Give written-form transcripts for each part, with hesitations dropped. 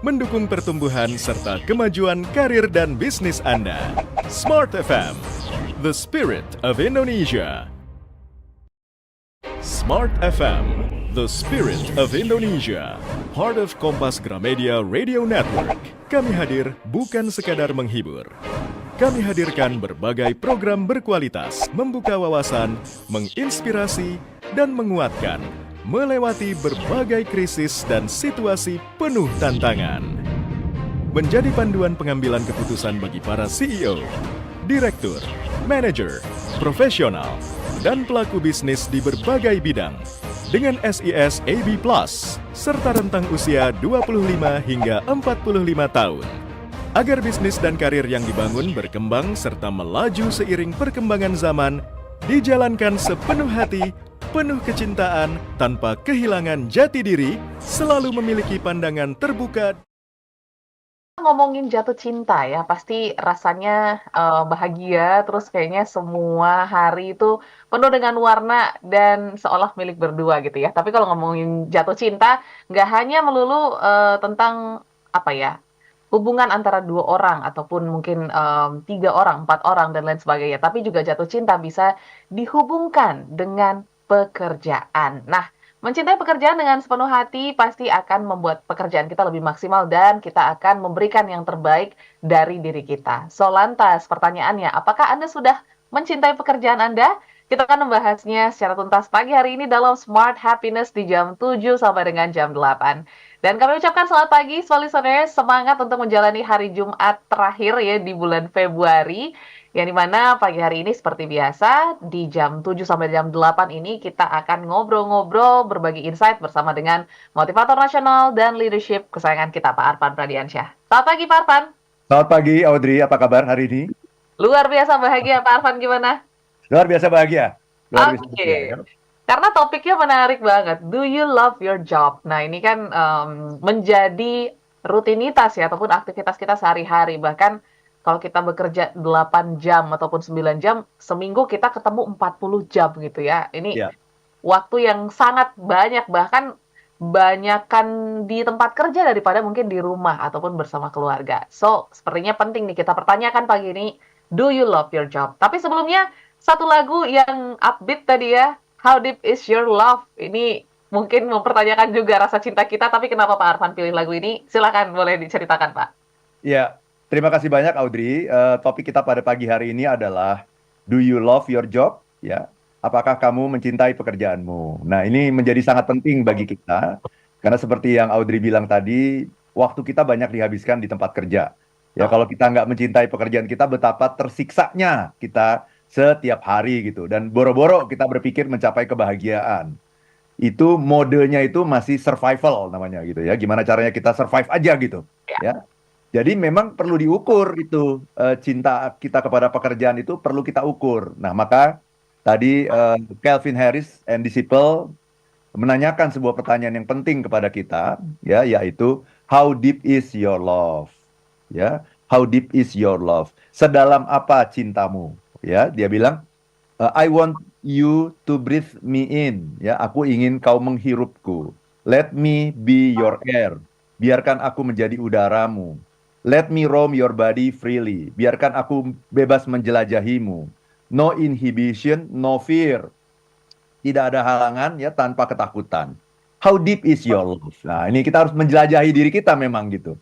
mendukung pertumbuhan serta kemajuan karir dan bisnis Anda. Smart FM, the spirit of Indonesia. Smart FM, the spirit of Indonesia. Part of Kompas Gramedia Radio Network. Kami hadir bukan sekadar menghibur. Kami hadirkan berbagai program berkualitas, membuka wawasan, menginspirasi, dan menguatkan, melewati berbagai krisis dan situasi penuh tantangan. Menjadi panduan pengambilan keputusan bagi para CEO, direktur, manajer, profesional, dan pelaku bisnis di berbagai bidang dengan SIS AB+, serta rentang usia 25 hingga 45 tahun. Agar bisnis dan karir yang dibangun berkembang serta melaju seiring perkembangan zaman, dijalankan sepenuh hati, penuh kecintaan, tanpa kehilangan jati diri, selalu memiliki pandangan terbuka. Ngomongin jatuh cinta ya, pasti rasanya bahagia, terus kayaknya semua hari itu penuh dengan warna dan seolah milik berdua gitu ya. Tapi kalau ngomongin jatuh cinta, nggak hanya melulu tentang apa ya, hubungan antara dua orang ataupun mungkin tiga orang, empat orang dan lain sebagainya. Tapi juga jatuh cinta bisa dihubungkan dengan pekerjaan. Nah, mencintai pekerjaan dengan sepenuh hati pasti akan membuat pekerjaan kita lebih maksimal dan kita akan memberikan yang terbaik dari diri kita. So, lantas pertanyaannya, apakah Anda sudah mencintai pekerjaan Anda? Kita akan membahasnya secara tuntas pagi hari ini dalam Smart Happiness di jam 7 sampai dengan jam 8. Dan kami ucapkan selamat pagi, small listeners. Semangat untuk menjalani hari Jumat terakhir ya di bulan Februari. Yang dimana pagi hari ini seperti biasa, di jam 7 sampai jam 8 ini kita akan ngobrol-ngobrol, berbagi insight bersama dengan motivator nasional dan leadership kesayangan kita, Pak Arfan Pradiansyah. Selamat pagi, Pak Arfan. Selamat pagi, Audrey. Apa kabar hari ini? Luar biasa bahagia, Pak Arfan. Gimana? Luar biasa bahagia. Luar biasa Oke. bahagia, ya. Karena topiknya menarik banget. Do you love your job? Nah, ini kan menjadi rutinitas ya, ataupun aktivitas kita sehari-hari. Bahkan kalau kita bekerja 8 jam ataupun 9 jam, seminggu kita ketemu 40 jam gitu ya. Ini Ya. waktu yang sangat banyak, bahkan banyakkan di tempat kerja daripada mungkin di rumah ataupun bersama keluarga. So, sepertinya penting nih kita pertanyakan pagi ini, do you love your job? Tapi sebelumnya, satu lagu yang upbeat tadi ya, How Deep Is Your Love? Ini mungkin mempertanyakan juga rasa cinta kita, tapi kenapa Pak Arfan pilih lagu ini? Silakan boleh diceritakan, Pak. Ya, terima kasih banyak, Audrey. Topik kita pada pagi hari ini adalah Do you love your job? Ya, apakah kamu mencintai pekerjaanmu? Nah, ini menjadi sangat penting bagi kita karena seperti yang Audrey bilang tadi, waktu kita banyak dihabiskan di tempat kerja. Ya, kalau kita nggak mencintai pekerjaan kita, betapa tersiksanya kita setiap hari gitu. Dan boro-boro kita berpikir mencapai kebahagiaan. Itu modenya itu masih survival namanya gitu ya. Gimana caranya kita survive aja gitu. Ya. Jadi memang perlu diukur itu cinta kita kepada pekerjaan itu perlu kita ukur. Nah, maka tadi Calvin Harris and Disciple menanyakan sebuah pertanyaan yang penting kepada kita, ya, yaitu how deep is your love? Ya, how deep is your love? Sedalam apa cintamu? Ya, dia bilang, I want you to breathe me in. Ya, aku ingin kau menghirupku. Let me be your air. Biarkan aku menjadi udaramu. Let me roam your body freely. Biarkan aku bebas menjelajahimu. No inhibition, no fear. Tidak ada halangan ya tanpa ketakutan. How deep is your love? Nah, ini kita harus menjelajahi diri kita memang gitu.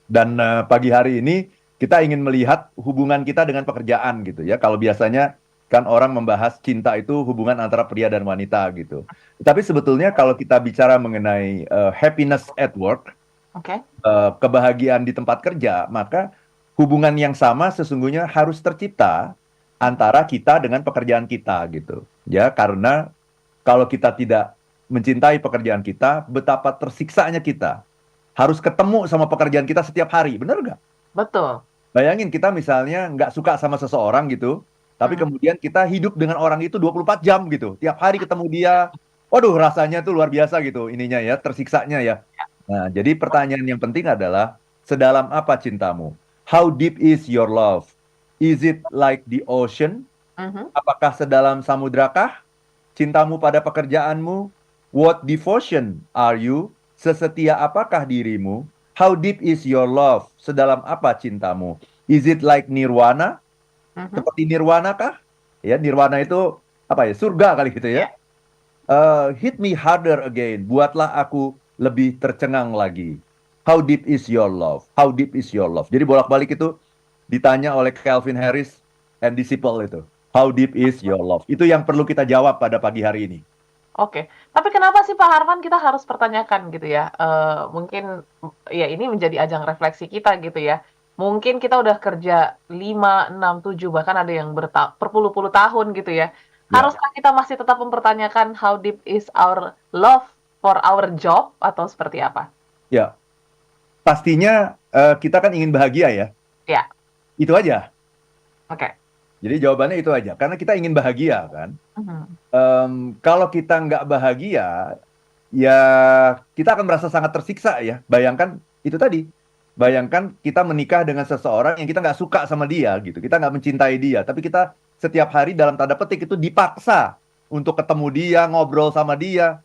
Dan pagi hari ini kita ingin melihat hubungan kita dengan pekerjaan gitu ya. Kalau biasanya kan orang membahas cinta itu hubungan antara pria dan wanita gitu. Tapi sebetulnya kalau kita bicara mengenai happiness at work, kebahagiaan di tempat kerja, maka hubungan yang sama sesungguhnya harus tercipta antara kita dengan pekerjaan kita gitu. Ya, karena kalau kita tidak mencintai pekerjaan kita, betapa tersiksanya kita. Harus ketemu sama pekerjaan kita setiap hari, benar nggak? Betul. Bayangin kita misalnya nggak suka sama seseorang gitu, tapi kemudian kita hidup dengan orang itu 24 jam gitu. Tiap hari ketemu dia, waduh rasanya tuh luar biasa gitu ininya ya, tersiksanya ya. Nah, jadi pertanyaan yang penting adalah, sedalam apa cintamu? How deep is your love? Is it like the ocean? Apakah sedalam samudrakah cintamu pada pekerjaanmu? What devotion are you? Sesetia apakah dirimu? How deep is your love? Sedalam apa cintamu? Is it like nirwana? Mhm. Seperti nirwana kah? Ya, nirwana itu apa ya? Surga kali gitu ya. Hit me harder again. Buatlah aku lebih tercengang lagi. How deep is your love? How deep is your love? Jadi bolak-balik itu ditanya oleh Calvin Harris and disciple itu. How deep is your love? Itu yang perlu kita jawab pada pagi hari ini. Oke, tapi kenapa sih Pak Harvan kita harus pertanyakan gitu ya? Mungkin ya ini menjadi ajang refleksi kita gitu ya. Mungkin kita udah kerja 5, 6, 7 bahkan ada yang berpuluh-puluh tahun gitu ya. Ya. Haruskah kita masih tetap mempertanyakan how deep is our love for our job atau seperti apa? Ya, pastinya kita kan ingin bahagia ya. Ya, Itu aja. oke. Jadi jawabannya itu aja. Karena kita ingin bahagia kan. Mhm. Kalau kita nggak bahagia, ya kita akan merasa sangat tersiksa ya. Bayangkan itu tadi. Bayangkan kita menikah dengan seseorang yang kita nggak suka sama dia gitu. Kita nggak mencintai dia. Tapi kita setiap hari dalam tanda petik itu dipaksa untuk ketemu dia, ngobrol sama dia.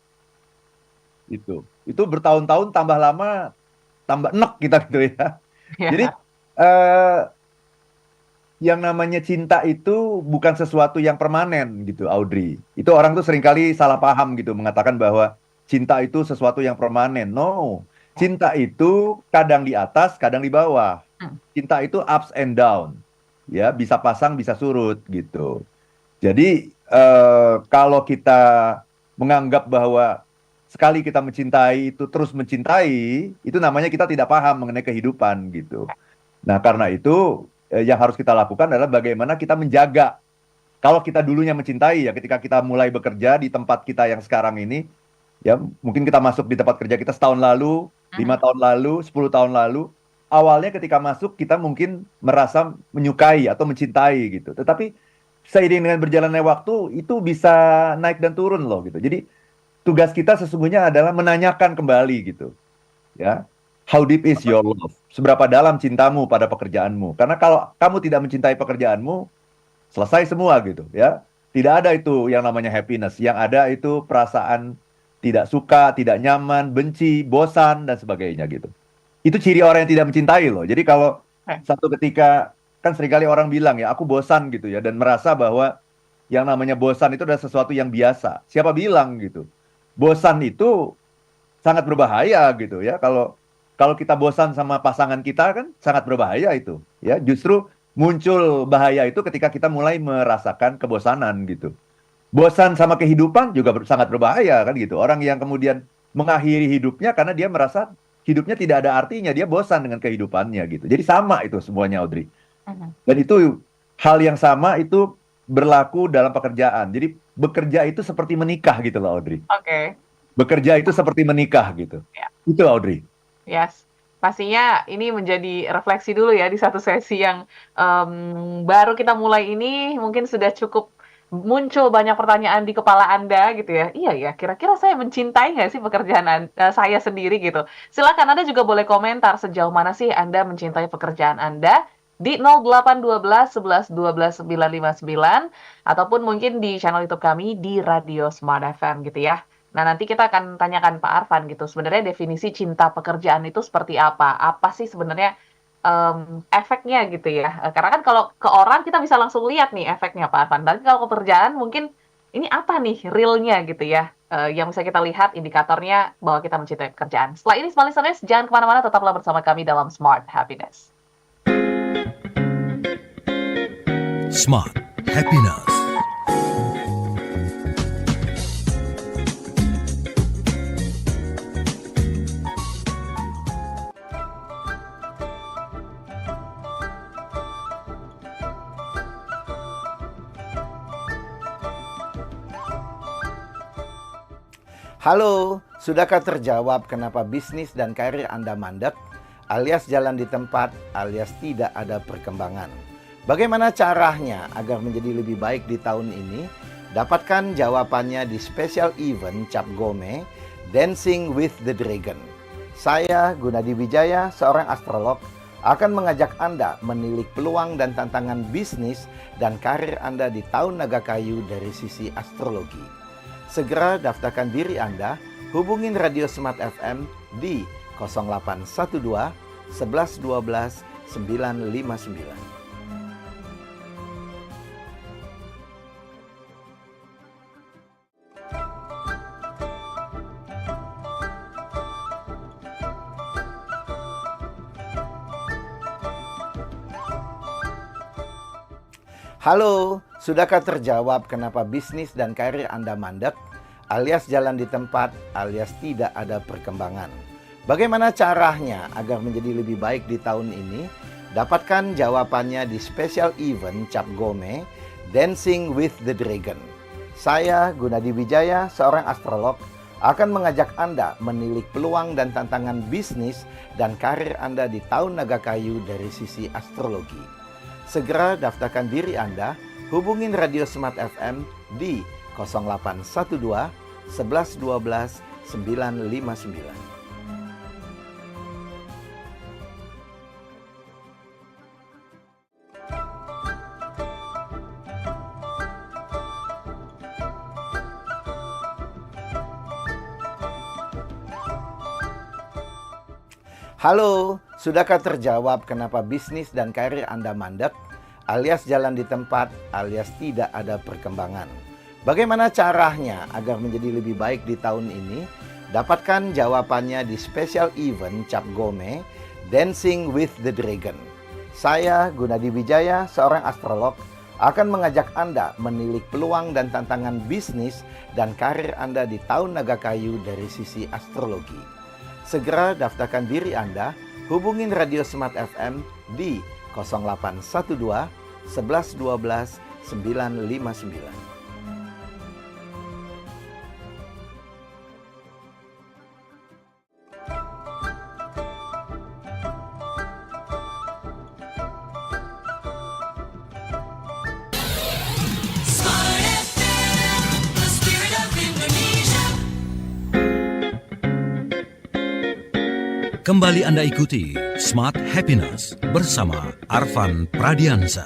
Itu bertahun-tahun tambah lama, tambah enek kita gitu ya. Ya. Jadi yang namanya cinta itu bukan sesuatu yang permanen gitu, Audrey. Itu orang tuh seringkali salah paham gitu, mengatakan bahwa cinta itu sesuatu yang permanen. No, cinta itu kadang di atas, kadang di bawah. Cinta itu ups and down, ya bisa pasang, bisa surut gitu. Jadi kalau kita menganggap bahwa sekali kita mencintai itu terus mencintai, itu namanya kita tidak paham mengenai kehidupan gitu. Nah karena itu yang harus kita lakukan adalah bagaimana kita menjaga. Kalau kita dulunya mencintai ya ketika kita mulai bekerja di tempat kita yang sekarang ini, ya mungkin kita masuk di tempat kerja kita setahun lalu, 5 tahun lalu, 10 tahun lalu, awalnya ketika masuk kita mungkin merasa menyukai atau mencintai gitu. Tetapi seiring dengan berjalannya waktu itu bisa naik dan turun loh gitu. Jadi tugas kita sesungguhnya adalah menanyakan kembali gitu. Ya. How deep is your love? Seberapa dalam cintamu pada pekerjaanmu? Karena kalau kamu tidak mencintai pekerjaanmu, selesai semua gitu ya. Tidak ada itu yang namanya happiness. Yang ada itu perasaan tidak suka, tidak nyaman, benci, bosan, dan sebagainya gitu. Itu ciri orang yang tidak mencintai loh. Jadi kalau satu ketika, kan seringkali orang bilang ya, aku bosan gitu ya, dan merasa bahwa yang namanya bosan itu adalah sesuatu yang biasa. Siapa bilang gitu? Bosan itu sangat berbahaya gitu ya. Kalau kita bosan sama pasangan kita kan sangat berbahaya itu. Ya, justru muncul bahaya itu ketika kita mulai merasakan kebosanan gitu. Bosan sama kehidupan juga sangat berbahaya kan gitu. Orang yang kemudian mengakhiri hidupnya karena dia merasa hidupnya tidak ada artinya, dia bosan dengan kehidupannya gitu. Jadi sama itu semuanya, Audrey. Dan itu hal yang sama itu berlaku dalam pekerjaan. Jadi bekerja itu seperti menikah gitu loh, Audrey. Oke. Bekerja itu seperti menikah gitu. Ya. Itu, Audrey. Yes, pastinya ini menjadi refleksi dulu ya di satu sesi yang baru kita mulai ini mungkin sudah cukup muncul banyak pertanyaan di kepala Anda gitu ya. Iya ya, kira-kira saya mencintai nggak sih pekerjaan saya sendiri gitu. Silakan Anda juga boleh komentar sejauh mana sih Anda mencintai pekerjaan Anda di 0812 11 12 959 ataupun mungkin di channel YouTube kami di Radio Smart FM gitu ya. Nah, nanti kita akan tanyakan Pak Arfan gitu, sebenarnya definisi cinta pekerjaan itu seperti apa? Apa sih sebenarnya efeknya gitu ya? Karena kan kalau ke orang kita bisa langsung lihat nih efeknya Pak Arfan. Tapi kalau ke pekerjaan mungkin ini apa nih realnya gitu ya? Yang bisa kita lihat indikatornya bahwa kita mencintai pekerjaan. Setelah ini, Smart Listeners, jangan kemana-mana, tetaplah bersama kami dalam Smart Happiness. Smart Happiness. Halo, sudahkah terjawab kenapa bisnis dan karir Anda mandek, alias jalan di tempat, alias tidak ada perkembangan? Bagaimana caranya agar menjadi lebih baik di tahun ini? Dapatkan jawabannya di special event Cap Gome, Dancing with the Dragon. Saya, Gunadi Wijaya, seorang astrolog, akan mengajak Anda menilik peluang dan tantangan bisnis dan karir Anda di tahun naga kayu dari sisi astrologi. Segera daftarkan diri Anda, hubungin Radio Smart FM di 0812 11 12 959. Halo, sudahkah terjawab kenapa bisnis dan karir Anda mandek, alias jalan di tempat, alias tidak ada perkembangan? Bagaimana caranya agar menjadi lebih baik di tahun ini? Dapatkan jawabannya di special event Cap Gome, Dancing with the Dragon. Saya, Gunadi Wijaya, seorang astrolog, akan mengajak Anda menilik peluang dan tantangan bisnis dan karir Anda di tahun naga kayu dari sisi astrologi. Segera daftarkan diri Anda, hubungin Radio Smart FM di 0812 11 12 959. Halo, sudahkah terjawab kenapa bisnis dan karir Anda mandek, alias jalan di tempat, alias tidak ada perkembangan? Bagaimana caranya agar menjadi lebih baik di tahun ini? Dapatkan jawabannya di special event Cap Gome, Dancing with the Dragon. Saya, Gunadi Wijaya, seorang astrolog, akan mengajak Anda menilik peluang dan tantangan bisnis dan karir Anda di tahun naga kayu dari sisi astrologi. Segera daftarkan diri Anda, hubungin Radio Smart FM di 0812 11 12 959. Kembali Anda ikuti Smart Happiness bersama Arfan Pradiansa.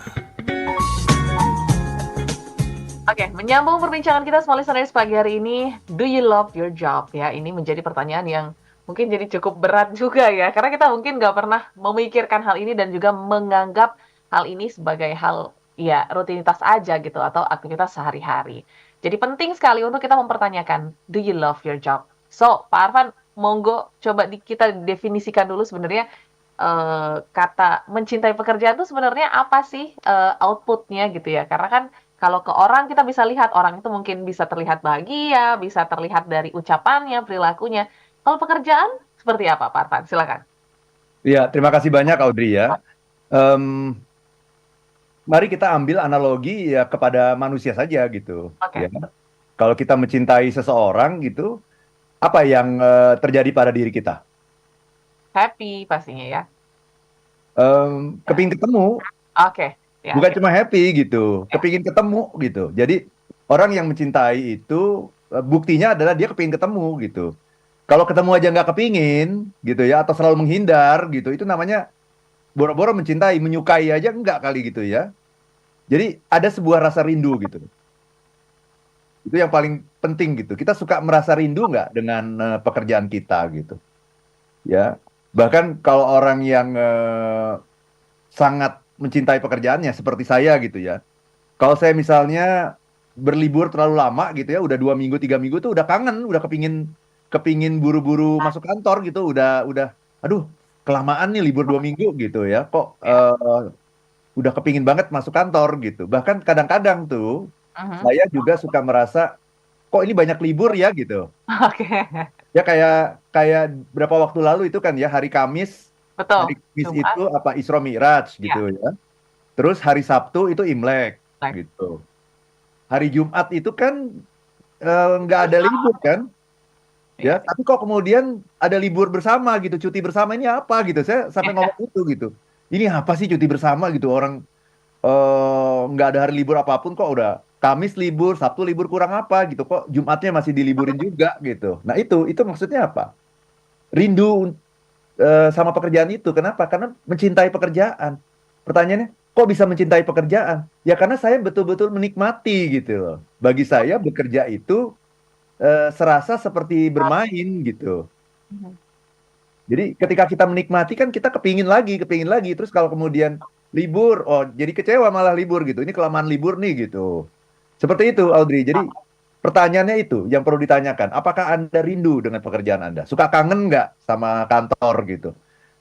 Oke, menyambung perbincangan kita semua listeners pagi hari ini, do you love your job? Ya, ini menjadi pertanyaan yang mungkin jadi cukup berat juga ya, karena kita mungkin nggak pernah memikirkan hal ini dan juga menganggap hal ini sebagai hal ya rutinitas aja gitu atau aktivitas sehari-hari. Jadi penting sekali untuk kita mempertanyakan, do you love your job? So, Pak Arfan, monggo coba kita definisikan dulu sebenarnya kata mencintai pekerjaan itu sebenarnya apa sih outputnya gitu ya. Karena kan kalau ke orang kita bisa lihat orang itu mungkin bisa terlihat bahagia, bisa terlihat dari ucapannya, perilakunya. Kalau pekerjaan seperti apa Pak Arfan? Silakan. Ya, terima kasih banyak Audrey ya. Mari kita ambil analogi ya kepada manusia saja gitu. Oke. Ya. Kalau kita mencintai seseorang gitu, apa yang terjadi pada diri kita? Happy pastinya ya. Kepingin ketemu, Oke. Ya, bukan oke. cuma happy gitu, kepingin ketemu gitu. Jadi orang yang mencintai itu buktinya adalah dia kepingin ketemu gitu. Kalau ketemu aja nggak kepingin gitu ya, atau selalu menghindar gitu, itu namanya boro-boro mencintai, menyukai aja enggak kali gitu ya. Jadi ada sebuah rasa rindu gitu. Itu yang paling penting gitu. Kita suka merasa rindu nggak dengan pekerjaan kita gitu. Ya, bahkan kalau orang yang sangat mencintai pekerjaannya seperti saya gitu ya. Kalau saya misalnya berlibur terlalu lama gitu ya, udah 2 minggu 3 minggu tuh udah kangen, udah kepingin buru-buru masuk kantor gitu, udah aduh kelamaan nih libur 2 minggu gitu ya. Kok udah kepingin banget masuk kantor gitu. Bahkan kadang-kadang tuh saya juga suka merasa kok ini banyak libur ya gitu. Oke. Ya kayak berapa waktu lalu itu kan ya hari Kamis. Betul. Hari Kamis Jumat. itu apa Isra Mi'raj gitu ya. Terus hari Sabtu itu Imlek gitu. Hari Jumat itu kan nggak ada libur kan. Ya, tapi kok kemudian ada libur bersama gitu, cuti bersama ini apa gitu. Saya sampai ngomong itu gitu. Ini apa sih cuti bersama gitu, orang nggak ada hari libur apapun kok udah Kamis libur, Sabtu libur kurang apa gitu, kok Jumatnya masih diliburin juga gitu. Nah itu maksudnya apa? Rindu sama pekerjaan itu. Kenapa? Karena mencintai pekerjaan. Pertanyaannya, kok bisa mencintai pekerjaan? Ya karena saya betul-betul menikmati gitu loh. Bagi saya bekerja itu serasa seperti bermain gitu. Jadi ketika kita menikmati kan kita kepingin lagi, kepingin lagi. Terus kalau kemudian libur, oh jadi kecewa malah libur gitu. Ini kelamaan libur nih gitu. Seperti itu Audrey. Jadi pertanyaannya itu yang perlu ditanyakan. Apakah Anda rindu dengan pekerjaan Anda? Suka kangen nggak sama kantor gitu?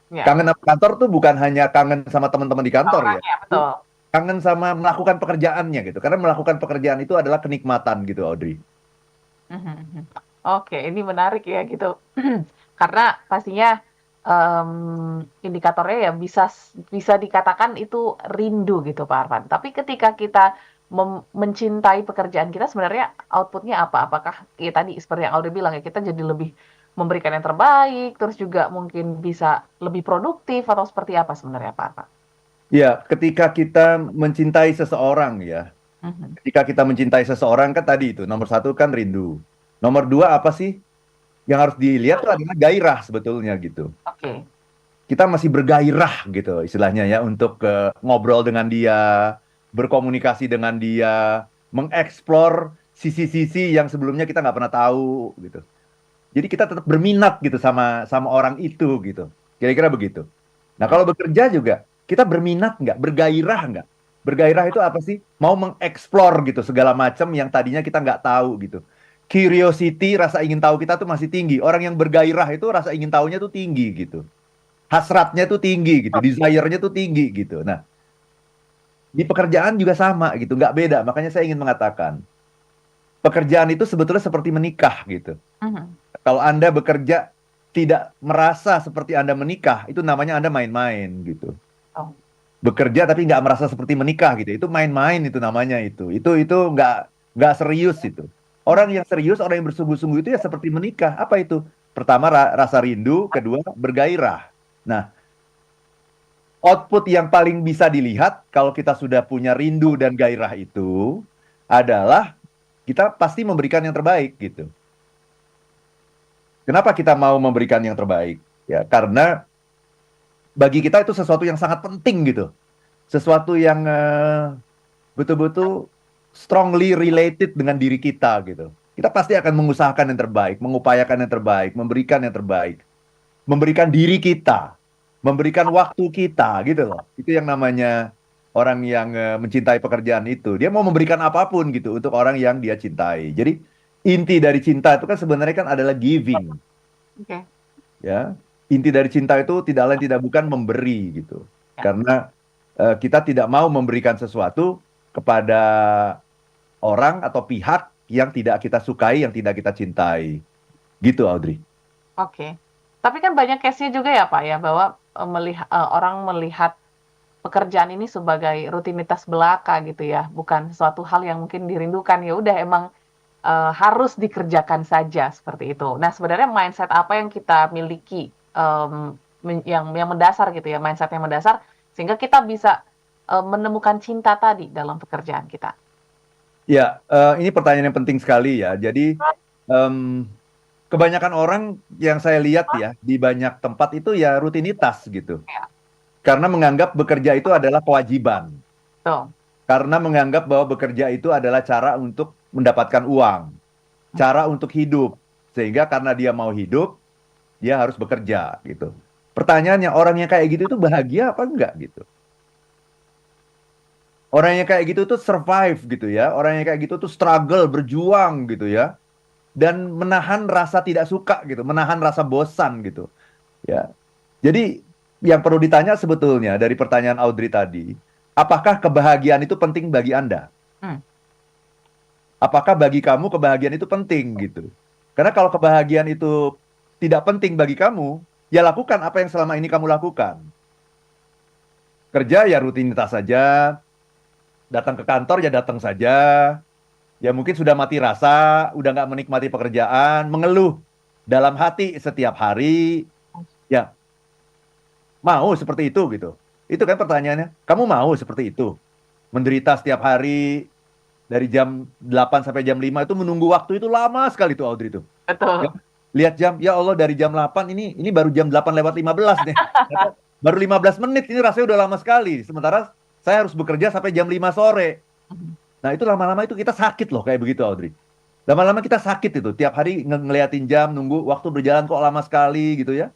Ya, Kangen sama kantor tuh bukan hanya kangen sama teman-teman di kantor ya. orangnya betul. Kangen sama melakukan pekerjaannya gitu. Karena melakukan pekerjaan itu adalah kenikmatan gitu Audrey. Mhm, mhm. Oke, ini menarik ya gitu. Karena pastinya indikatornya ya bisa dikatakan itu rindu gitu Pak Arfan. Tapi ketika kita mencintai pekerjaan kita sebenarnya outputnya apa? Apakah ya tadi seperti yang Audrey bilang ya kita jadi lebih memberikan yang terbaik, terus juga mungkin bisa lebih produktif atau seperti apa sebenarnya Pak Arfan? Ya, ketika kita mencintai seseorang ya. Mhm. Ketika kita mencintai seseorang kan tadi itu nomor satu kan rindu. Nomor dua apa sih yang harus dilihat tuh adalah gairah sebetulnya gitu. Oke. Kita masih bergairah gitu istilahnya ya untuk ngobrol dengan dia, berkomunikasi dengan dia, mengeksplor sisi-sisi yang sebelumnya kita nggak pernah tahu gitu. Jadi kita tetap berminat gitu sama sama orang itu gitu. Kira-kira begitu. Nah kalau bekerja juga kita berminat nggak, bergairah nggak? Bergairah itu apa sih? Mau mengeksplor gitu segala macam yang tadinya kita nggak tahu gitu. Curiosity, rasa ingin tahu kita tuh masih tinggi. Orang yang bergairah itu rasa ingin tahunya tuh tinggi gitu. Hasratnya tuh tinggi gitu, desire-nya tuh tinggi gitu. Nah, di pekerjaan juga sama gitu, nggak beda. Makanya saya ingin mengatakan, pekerjaan itu sebetulnya seperti menikah gitu. Mhm. Kalau Anda bekerja tidak merasa seperti Anda menikah, itu namanya Anda main-main gitu. Oh. Bekerja tapi nggak merasa seperti menikah gitu, itu main-main itu namanya itu. Itu nggak serius itu. Orang yang serius, orang yang bersungguh-sungguh itu ya seperti menikah. Apa itu? Pertama rasa rindu, kedua bergairah. Nah, output yang paling bisa dilihat kalau kita sudah punya rindu dan gairah itu adalah kita pasti memberikan yang terbaik gitu. Kenapa kita mau memberikan yang terbaik? Ya, karena bagi kita itu sesuatu yang sangat penting gitu. Sesuatu yang betul-betul strongly related dengan diri kita gitu. Kita pasti akan mengusahakan yang terbaik, mengupayakan yang terbaik, memberikan yang terbaik. Memberikan diri kita, memberikan waktu kita gitu loh. Itu yang namanya orang yang mencintai pekerjaan itu. Dia mau memberikan apapun gitu untuk orang yang dia cintai. Jadi inti dari cinta itu kan sebenarnya kan adalah giving, Oke. ya. Inti dari cinta itu tidak lain tidak bukan memberi gitu. Ya. Karena kita tidak mau memberikan sesuatu kepada orang atau pihak yang tidak kita sukai, yang tidak kita cintai. Gitu Audrey. Oke. Tapi kan banyak case-nya juga ya Pak ya bahwa orang melihat pekerjaan ini sebagai rutinitas belaka gitu ya, bukan suatu hal yang mungkin dirindukan. Ya udah emang harus dikerjakan saja seperti itu. Nah, sebenarnya mindset apa yang kita miliki yang mendasar gitu ya, mindset yang mendasar sehingga kita bisa menemukan cinta tadi dalam pekerjaan kita. Ya, ini pertanyaan yang penting sekali ya. Jadi kebanyakan orang yang saya lihat ya di banyak tempat itu ya rutinitas gitu. Ya. Karena menganggap bekerja itu adalah kewajiban. Tuh. Karena menganggap bahwa bekerja itu adalah cara untuk mendapatkan uang, cara untuk hidup. Sehingga karena dia mau hidup, dia harus bekerja gitu. Pertanyaannya, orang yang kayak gitu itu bahagia apa enggak gitu? Orang yang kayak gitu tuh survive gitu ya. Orang yang kayak gitu tuh struggle, berjuang gitu ya. Dan menahan rasa tidak suka gitu, menahan rasa bosan gitu. Ya. Jadi yang perlu ditanya sebetulnya dari pertanyaan Audrey tadi, apakah kebahagiaan itu penting bagi Anda? Apakah bagi kamu kebahagiaan itu penting gitu? Karena kalau kebahagiaan itu tidak penting bagi kamu, ya lakukan apa yang selama ini kamu lakukan. Kerja ya rutinitas saja, datang ke kantor ya datang saja, ya mungkin sudah mati rasa, udah nggak menikmati pekerjaan, mengeluh dalam hati setiap hari, ya mau seperti itu gitu. Itu kan pertanyaannya, kamu mau seperti itu? Menderita setiap hari, dari jam 8 sampai jam 5 itu menunggu waktu itu lama sekali tuh Audrey tuh. Betul. Ya, lihat jam, ya Allah dari jam 8 ini baru jam 8:15 nih. Baru 15 menit, ini rasanya udah lama sekali. Sementara saya harus bekerja sampai jam 5 sore. Nah itu lama-lama itu kita sakit loh kayak begitu Audrey. Lama-lama kita sakit itu, tiap hari ngeliatin jam, nunggu waktu berjalan kok lama sekali gitu ya.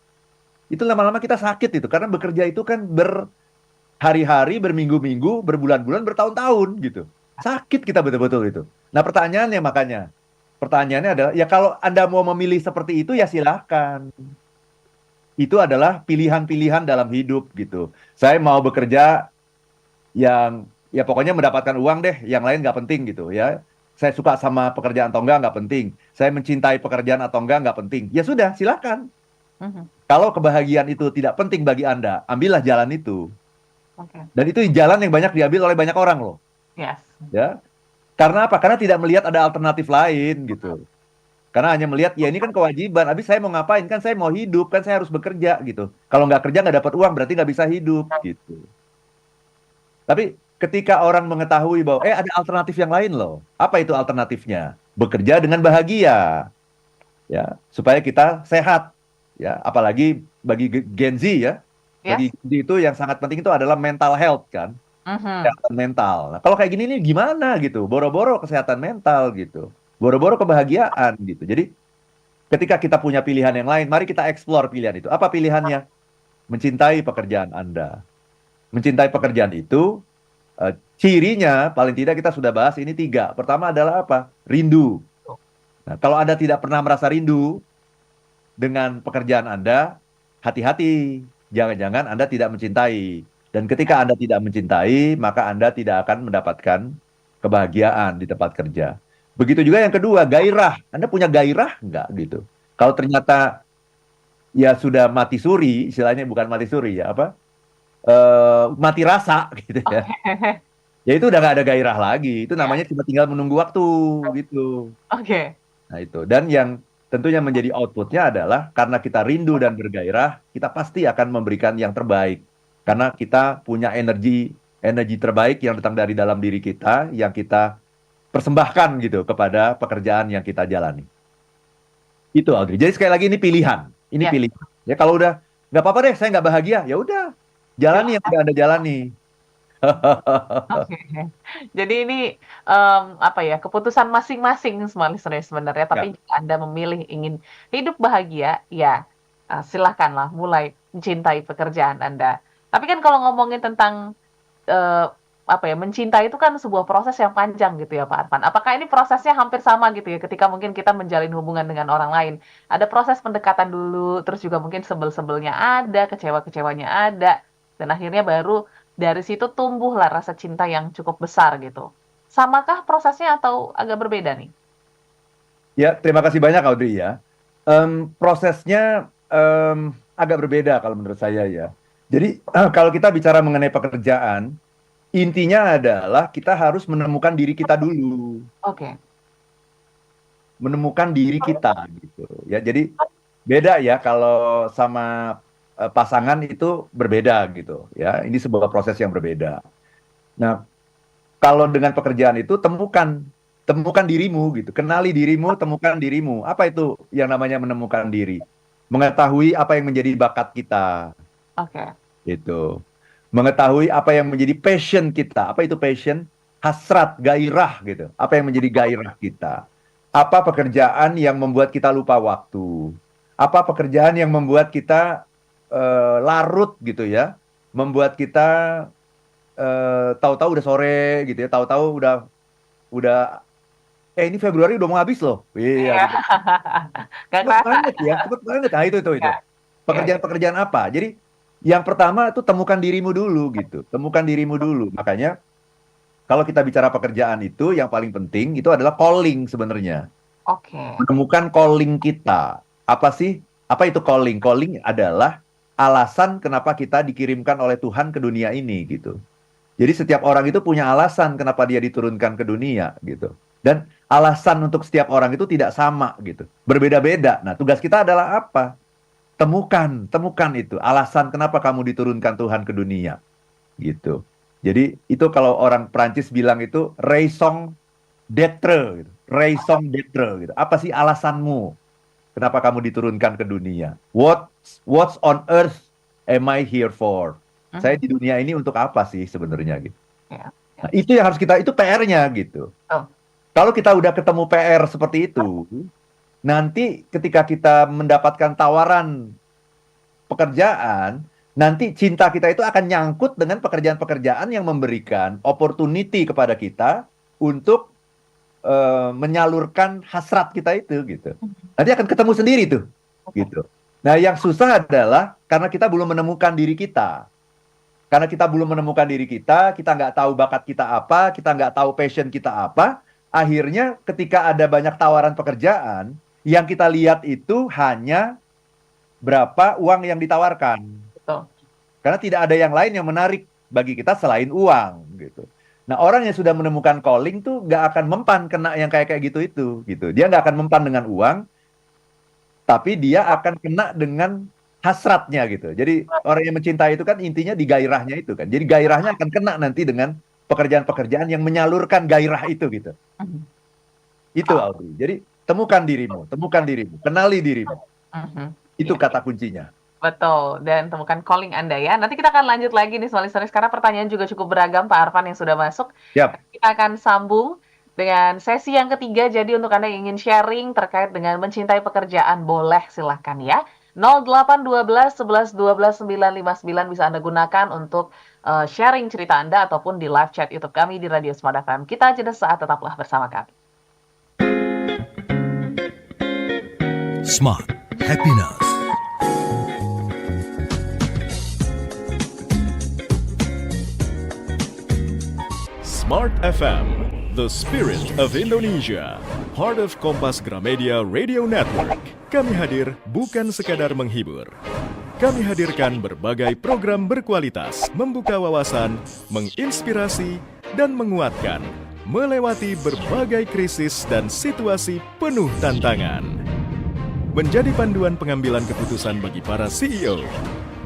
itu lama-lama kita sakit itu. Karena bekerja itu kan berhari-hari, berminggu-minggu, berbulan-bulan, bertahun-tahun gitu. Sakit kita betul-betul itu. Nah pertanyaannya adalah, ya kalau Anda mau memilih seperti itu ya silahkan. Itu adalah pilihan-pilihan dalam hidup gitu. Saya mau bekerja yang ya pokoknya mendapatkan uang deh, yang lain nggak penting gitu ya. Saya suka sama pekerjaan atau nggak penting. Saya mencintai pekerjaan atau nggak penting. Ya sudah, silakan. Mhm. Kalau kebahagiaan itu tidak penting bagi Anda, ambillah jalan itu. Oke. Dan itu jalan yang banyak diambil oleh banyak orang loh. Yes. Ya. Karena apa? Karena tidak melihat ada alternatif lain gitu. Karena hanya melihat, ya ini kan kewajiban. Habis saya mau ngapain? Kan saya mau hidup, kan saya harus bekerja gitu. Kalau nggak kerja nggak dapat uang, berarti nggak bisa hidup gitu. Tapi ketika orang mengetahui bahwa ada alternatif yang lain loh. Apa itu alternatifnya? Bekerja dengan bahagia. Ya, supaya kita sehat. Ya, apalagi bagi Gen Z ya. Bagi Yes. Gen Z itu yang sangat penting itu adalah mental health kan. Mhm. Kesehatan mental. Nah, kalau kayak gini nih gimana gitu? Boro-boro kesehatan mental gitu. Boro-boro kebahagiaan gitu. Jadi ketika kita punya pilihan yang lain, mari kita explore pilihan itu. Apa pilihannya? Mencintai pekerjaan Anda. Mencintai pekerjaan itu, cirinya paling tidak kita sudah bahas ini 3. Pertama adalah apa? Rindu. Nah, kalau Anda tidak pernah merasa rindu dengan pekerjaan Anda, hati-hati. Jangan-jangan Anda tidak mencintai. Dan ketika Anda tidak mencintai, maka Anda tidak akan mendapatkan kebahagiaan di tempat kerja. Begitu juga yang kedua, gairah. Anda punya gairah nggak gitu? Kalau ternyata ya sudah mati suri, istilahnya bukan mati suri ya, apa? Mati rasa gitu ya. Oke. Ya itu udah nggak ada gairah lagi. Itu namanya cuma tinggal menunggu waktu gitu. Oke. Nah itu. Dan yang tentunya menjadi outputnya adalah karena kita rindu dan bergairah, kita pasti akan memberikan yang terbaik. Karena kita punya energi terbaik yang datang dari dalam diri kita, yang kita persembahkan gitu kepada pekerjaan yang kita jalani. Itu Audrey. Jadi sekali lagi ini pilihan. Ini Ya. pilihan. Ya kalau udah nggak apa-apa deh, saya nggak bahagia, ya udah jalani yang udah Anda jalani. Oke. Jadi ini, apa ya, keputusan masing-masing sebenarnya, Ya, tapi jika Anda memilih ingin hidup bahagia, ya, silahkanlah mulai mencintai pekerjaan Anda. Tapi kan kalau ngomongin tentang, eee, apa ya, mencintai itu kan sebuah proses yang panjang gitu ya, Pak Arfan. Apakah ini prosesnya hampir sama gitu ya, ketika mungkin kita menjalin hubungan dengan orang lain? Ada proses pendekatan dulu, terus juga mungkin sebel-sebelnya ada, kecewa-kecewanya ada, dan akhirnya baru dari situ tumbuhlah rasa cinta yang cukup besar gitu. Samakah prosesnya atau agak berbeda nih? ya terima kasih banyak Audrey ya. Prosesnya agak berbeda kalau menurut saya ya. Jadi kalau kita bicara mengenai pekerjaan, intinya adalah kita harus menemukan diri kita dulu, Oke. menemukan diri kita gitu. Ya, jadi beda ya kalau sama pasangan itu berbeda gitu. Ya, ini sebuah proses yang berbeda. Nah, kalau dengan pekerjaan itu temukan dirimu gitu. Kenali dirimu, temukan dirimu. Apa itu yang namanya menemukan diri? Mengetahui apa yang menjadi bakat kita, Oke. gitu. Mengetahui apa yang menjadi passion kita. Apa itu passion? Hasrat, gairah gitu. Apa yang menjadi gairah kita? Apa pekerjaan yang membuat kita lupa waktu? Apa pekerjaan yang membuat kita larut gitu ya? Membuat kita tahu-tahu udah sore gitu ya, tahu-tahu udah ini Februari udah mau habis loh. Iya Iya. gitu. Nggak Cepet kerasa. banget ya, cepet banget. Nah, itu. Ya, ya, ya. Pekerjaan-pekerjaan apa? Jadi yang pertama itu temukan dirimu dulu gitu. Temukan dirimu dulu. Makanya kalau kita bicara pekerjaan itu yang paling penting itu adalah calling sebenarnya. Oke. Menemukan calling kita. Apa sih? Apa itu calling? Calling adalah alasan kenapa kita dikirimkan oleh Tuhan ke dunia ini gitu. Jadi setiap orang itu punya alasan kenapa dia diturunkan ke dunia gitu. Dan alasan untuk setiap orang itu tidak sama gitu. Berbeda-beda. Nah, tugas kita adalah apa? Temukan itu. Alasan kenapa kamu diturunkan Tuhan ke dunia gitu. Jadi itu kalau orang Prancis bilang itu raison d'être gitu. Raison d'être gitu. Apa sih alasanmu? Kenapa kamu diturunkan ke dunia? What's on earth am I here for? Saya di dunia ini untuk apa sih sebenarnya gitu. Ya. Nah, itu yang harus itu PR-nya gitu. Oh. Kalau kita udah ketemu PR seperti itu, nanti ketika kita mendapatkan tawaran pekerjaan, nanti cinta kita itu akan nyangkut dengan pekerjaan-pekerjaan yang memberikan opportunity kepada kita untuk menyalurkan hasrat kita itu gitu. Nanti akan ketemu sendiri tuh gitu. Nah, yang susah adalah karena kita belum menemukan diri kita. Karena kita belum menemukan diri kita nggak tahu bakat kita apa, kita nggak tahu passion kita apa, akhirnya ketika ada banyak tawaran pekerjaan, yang kita lihat itu hanya berapa uang yang ditawarkan. Betul. Karena tidak ada yang lain yang menarik bagi kita selain uang gitu. Nah, orang yang sudah menemukan calling tuh nggak akan mempan kena yang kayak gitu itu gitu. Dia nggak akan mempan dengan uang, tapi dia akan kena dengan hasratnya gitu. Jadi orang yang mencintai itu kan intinya di gairahnya itu kan. Jadi gairahnya akan kena nanti dengan pekerjaan-pekerjaan yang menyalurkan gairah itu gitu. Itu Audrey. Jadi temukan dirimu, kenali dirimu. Itu kata kuncinya. Betul, dan temukan calling Anda ya. Nanti kita akan lanjut lagi nih soal listeners, karena pertanyaan juga cukup beragam Pak Arfan yang sudah masuk. Yap. Kita akan sambung dengan sesi yang ketiga. Jadi untuk Anda yang ingin sharing terkait dengan mencintai pekerjaan, boleh silahkan ya. 0812 11 12 959 bisa Anda gunakan untuk sharing cerita Anda ataupun di live chat YouTube kami di Radio Smart FM. Kita jeda saat, tetaplah bersama kami. Smart Happiness. Smart FM, the spirit of Indonesia, part of Kompas Gramedia Radio Network. Kami hadir bukan sekadar menghibur. Kami hadirkan berbagai program berkualitas, membuka wawasan, menginspirasi, dan menguatkan, melewati berbagai krisis dan situasi penuh tantangan. Menjadi panduan pengambilan keputusan bagi para CEO,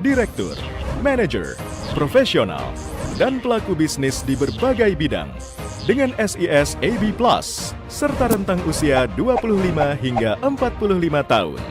direktur, manajer, profesional, dan pelaku bisnis di berbagai bidang dengan SIS AB Plus serta rentang usia 25 hingga 45 tahun.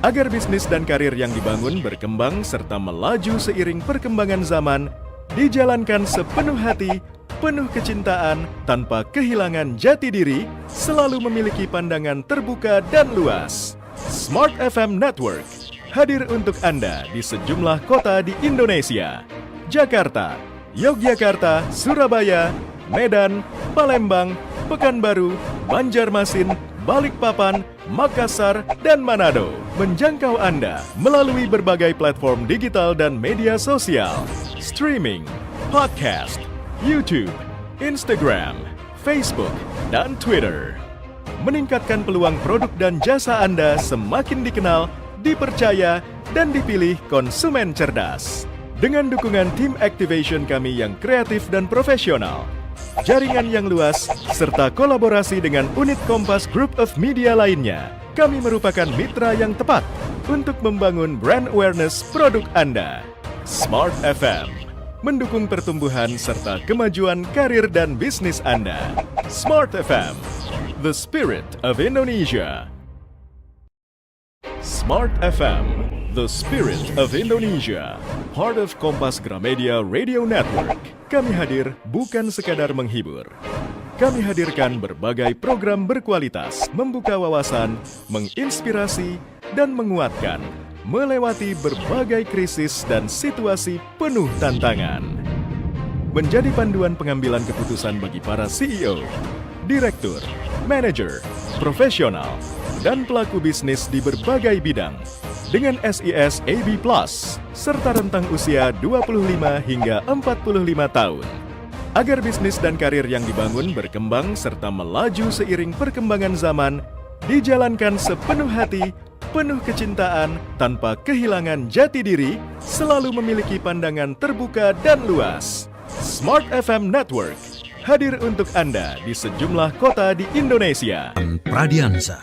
Agar bisnis dan karir yang dibangun berkembang serta melaju seiring perkembangan zaman, dijalankan sepenuh hati, penuh kecintaan, tanpa kehilangan jati diri, selalu memiliki pandangan terbuka dan luas. Smart FM Network hadir untuk Anda di sejumlah kota di Indonesia. Jakarta, Yogyakarta, Surabaya, Medan, Palembang, Pekanbaru, Banjarmasin, Balikpapan, Makassar, dan Manado. Menjangkau Anda melalui berbagai platform digital dan media sosial, streaming, podcast, YouTube, Instagram, Facebook, dan Twitter. Meningkatkan peluang produk dan jasa Anda semakin dikenal, dipercaya, dan dipilih konsumen cerdas. Dengan dukungan tim activation kami yang kreatif dan profesional, jaringan yang luas, serta kolaborasi dengan unit Kompas Group of Media lainnya, kami merupakan mitra yang tepat untuk membangun brand awareness produk Anda. Smart FM mendukung pertumbuhan serta kemajuan karir dan bisnis Anda. Smart FM, the spirit of Indonesia. Smart FM, the spirit of Indonesia, part of Kompas Gramedia Radio Network. Kami hadir bukan sekadar menghibur. Kami hadirkan berbagai program berkualitas, membuka wawasan, menginspirasi, dan menguatkan, melewati berbagai krisis dan situasi penuh tantangan. Menjadi panduan pengambilan keputusan bagi para CEO, direktur, manajer, profesional, dan pelaku bisnis di berbagai bidang dengan SIS AB Plus serta rentang usia 25 hingga 45 tahun. Agar bisnis dan karir yang dibangun berkembang serta melaju seiring perkembangan zaman, dijalankan sepenuh hati, penuh kecintaan, tanpa kehilangan jati diri, selalu memiliki pandangan terbuka dan luas. Smart FM Network hadir untuk Anda di sejumlah kota di Indonesia. Pradiansa.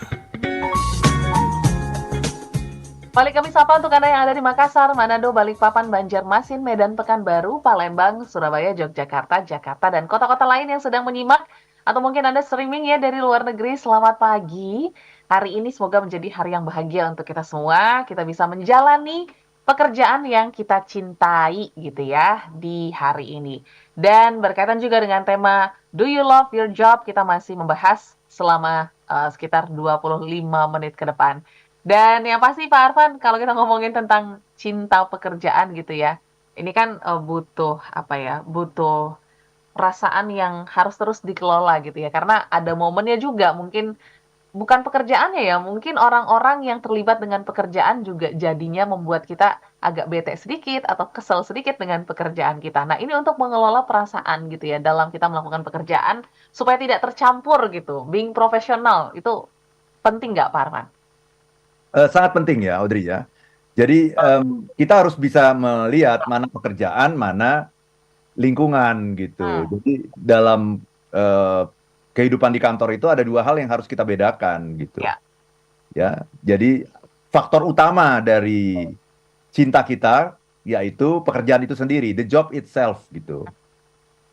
Balik kami sapa untuk Anda yang ada di Makassar, Manado, Balikpapan, Banjarmasin, Medan, Pekanbaru, Palembang, Surabaya, Yogyakarta, Jakarta, dan kota-kota lain yang sedang menyimak. Atau mungkin Anda streaming ya dari luar negeri. Selamat pagi. Hari ini semoga menjadi hari yang bahagia untuk kita semua. Kita bisa menjalani pekerjaan yang kita cintai gitu ya di hari ini. Dan berkaitan juga dengan tema Do You Love Your Job? Kita masih membahas selama sekitar 25 menit ke depan. Dan yang pasti Pak Arfan, kalau kita ngomongin tentang cinta pekerjaan gitu ya. Ini kan butuh apa ya? Butuh perasaan yang harus terus dikelola gitu ya. Karena ada momennya juga mungkin bukan pekerjaannya ya, mungkin orang-orang yang terlibat dengan pekerjaan juga jadinya membuat kita agak bete sedikit atau kesel sedikit dengan pekerjaan kita. Nah, ini untuk mengelola perasaan gitu ya dalam kita melakukan pekerjaan supaya tidak tercampur gitu. Being profesional itu penting nggak, Pak Arman? Sangat penting ya, Audrey ya. Jadi kita harus bisa melihat mana pekerjaan, mana lingkungan gitu. Hmm, Jadi dalam kehidupan di kantor itu ada dua hal yang harus kita bedakan gitu. ya. Ya, jadi faktor utama dari cinta kita yaitu pekerjaan itu sendiri, the job itself gitu.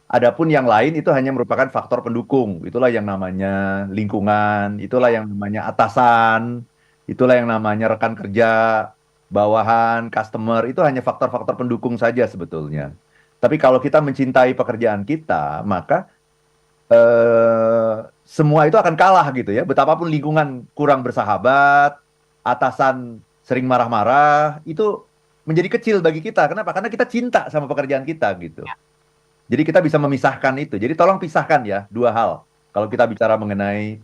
Adapun yang lain itu hanya merupakan faktor pendukung. Itulah yang namanya lingkungan, itulah yang namanya atasan, itulah yang namanya rekan kerja, bawahan, customer, itu hanya faktor-faktor pendukung saja sebetulnya. Tapi kalau kita mencintai pekerjaan kita, maka semua itu akan kalah gitu ya. Betapapun lingkungan kurang bersahabat, atasan sering marah-marah, itu menjadi kecil bagi kita. Kenapa? Karena kita cinta sama pekerjaan kita gitu. Jadi kita bisa memisahkan itu. Jadi tolong pisahkan ya dua hal. Kalau kita bicara mengenai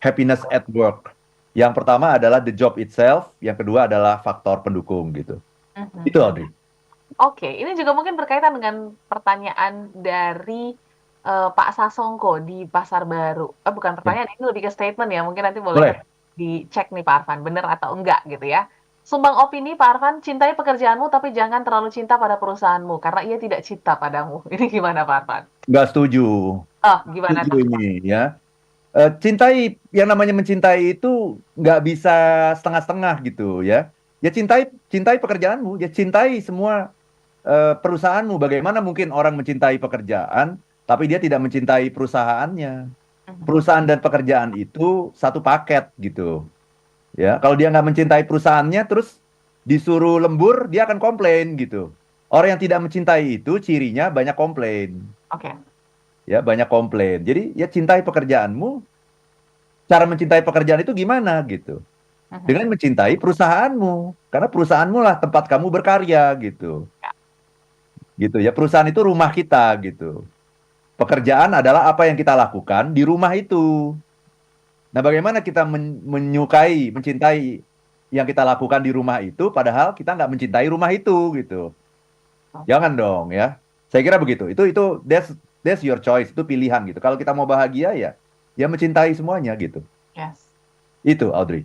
happiness at work. Yang pertama adalah the job itself, yang kedua adalah faktor pendukung gitu. Mhm. Itu Audrey. Oke, ini juga mungkin berkaitan dengan pertanyaan dari Pak Sasongko di Pasar Baru. Bukan Ya, pertanyaan, ini lebih ke statement ya. Mungkin nanti boleh boleh. dicek nih Pak Arfan, benar atau enggak gitu ya. Sumbang opini Pak Arfan, cintai pekerjaanmu tapi jangan terlalu cinta pada perusahaanmu karena ia tidak cinta padamu. Ini gimana Pak Arfan? Nggak setuju. Oh, gimana Setuju tuh? ini ya. Cintai, yang namanya mencintai itu nggak bisa setengah-setengah gitu ya. Ya cintai pekerjaanmu, ya cintai semua perusahaanmu. Bagaimana mungkin orang mencintai pekerjaan, tapi dia tidak mencintai perusahaannya? Mhm. Perusahaan dan pekerjaan itu satu paket gitu. Ya, kalau dia nggak mencintai perusahaannya, terus disuruh lembur, dia akan komplain gitu. Orang yang tidak mencintai itu cirinya banyak komplain, Oke. ya banyak komplain. Jadi ya cintai pekerjaanmu. Cara mencintai pekerjaan itu gimana gitu? Mhm. Dengan mencintai perusahaanmu, karena perusahaanmu lah tempat kamu berkarya gitu. Ya. Gitu ya, perusahaan itu rumah kita gitu. Pekerjaan adalah apa yang kita lakukan di rumah itu. Nah, bagaimana kita menyukai, mencintai yang kita lakukan di rumah itu, padahal kita nggak mencintai rumah itu gitu. Jangan dong ya. Saya kira begitu. Itu that's your choice, itu pilihan gitu. Kalau kita mau bahagia ya, ya mencintai semuanya gitu. Yes. Itu Audrey.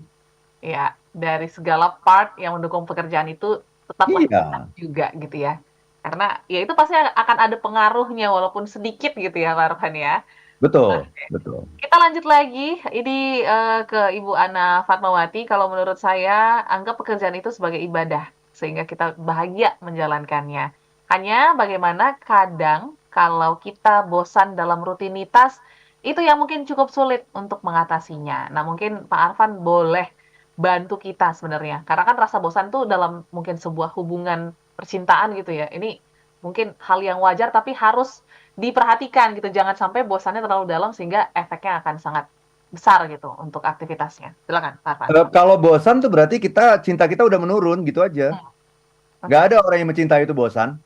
Ya, dari segala part yang mendukung pekerjaan itu tetaplah cinta Iya, juga gitu ya. Karena ya itu pasti akan ada pengaruhnya walaupun sedikit gitu ya Pak Arfan ya. betul, betul. Kita lanjut lagi, ini ke Ibu Ana Fatmawati. Kalau menurut saya, anggap pekerjaan itu sebagai ibadah, sehingga kita bahagia menjalankannya. Hanya bagaimana kadang kalau kita bosan dalam rutinitas, itu yang mungkin cukup sulit untuk mengatasinya. Nah, mungkin Pak Arfan boleh bantu kita sebenarnya. Karena kan rasa bosan tuh dalam mungkin sebuah hubungan percintaan gitu ya. Ini mungkin hal yang wajar, tapi harus diperhatikan gitu, jangan sampai bosannya terlalu dalam sehingga efeknya akan sangat besar gitu untuk aktivitasnya. Silakan, Pak Arfan. Kalau bosan tuh berarti cinta kita udah menurun gitu aja. Hmm, Nggak oke. ada orang yang mencintai itu bosan.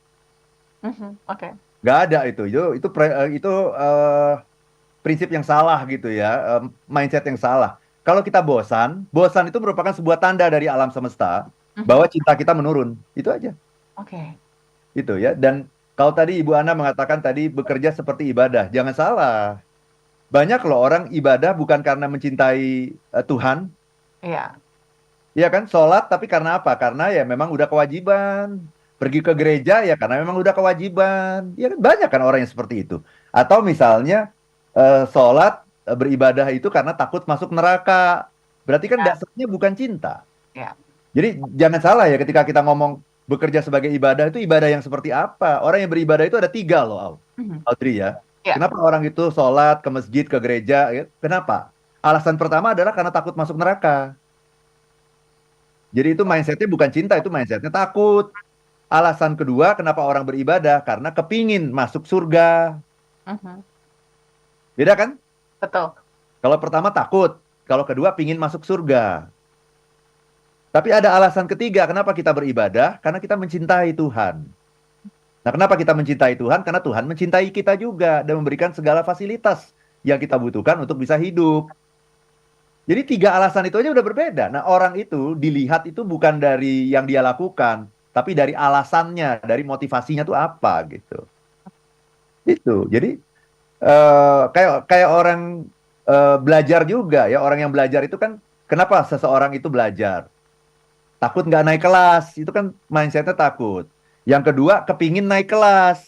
Mhm, oke. Nggak ada itu prinsip yang salah gitu ya, mindset yang salah. Kalau kita bosan, bosan itu merupakan sebuah tanda dari alam semesta Mhm, bahwa cinta kita menurun. Itu aja. oke. Itu ya. Dan kalau tadi Ibu Ana mengatakan tadi bekerja seperti ibadah, jangan salah. Banyak loh orang ibadah bukan karena mencintai Tuhan, Iya. ya kan? Sholat tapi karena apa? Karena ya memang udah kewajiban. Pergi ke gereja ya karena memang udah kewajiban. Ya kan banyak kan orang yang seperti itu. Atau misalnya sholat beribadah itu karena takut masuk neraka. Berarti kan Ya, dasarnya bukan cinta. ya. Jadi jangan salah ya ketika kita ngomong bekerja sebagai ibadah itu ibadah yang seperti apa? Orang yang beribadah itu ada tiga loh, Mhm, Audrey ya. ya. Kenapa orang itu sholat ke masjid, ke gereja? Ya? Kenapa? Alasan pertama adalah karena takut masuk neraka. Jadi itu mindsetnya bukan cinta, itu mindsetnya takut. Alasan kedua kenapa orang beribadah? Karena kepingin masuk surga. Mhm, Beda kan? betul. Kalau pertama takut, kalau kedua pingin masuk surga. Tapi ada alasan ketiga kenapa kita beribadah, karena kita mencintai Tuhan. Nah, kenapa kita mencintai Tuhan? Karena Tuhan mencintai kita juga dan memberikan segala fasilitas yang kita butuhkan untuk bisa hidup. Jadi 3 alasan itu aja udah berbeda. Nah, orang itu dilihat itu bukan dari yang dia lakukan, tapi dari alasannya, dari motivasinya tuh apa gitu. Itu. Jadi kayak orang belajar juga ya. Orang yang belajar itu kan, kenapa seseorang itu belajar? Takut nggak naik kelas, itu kan mindsetnya takut. Yang kedua, kepingin naik kelas.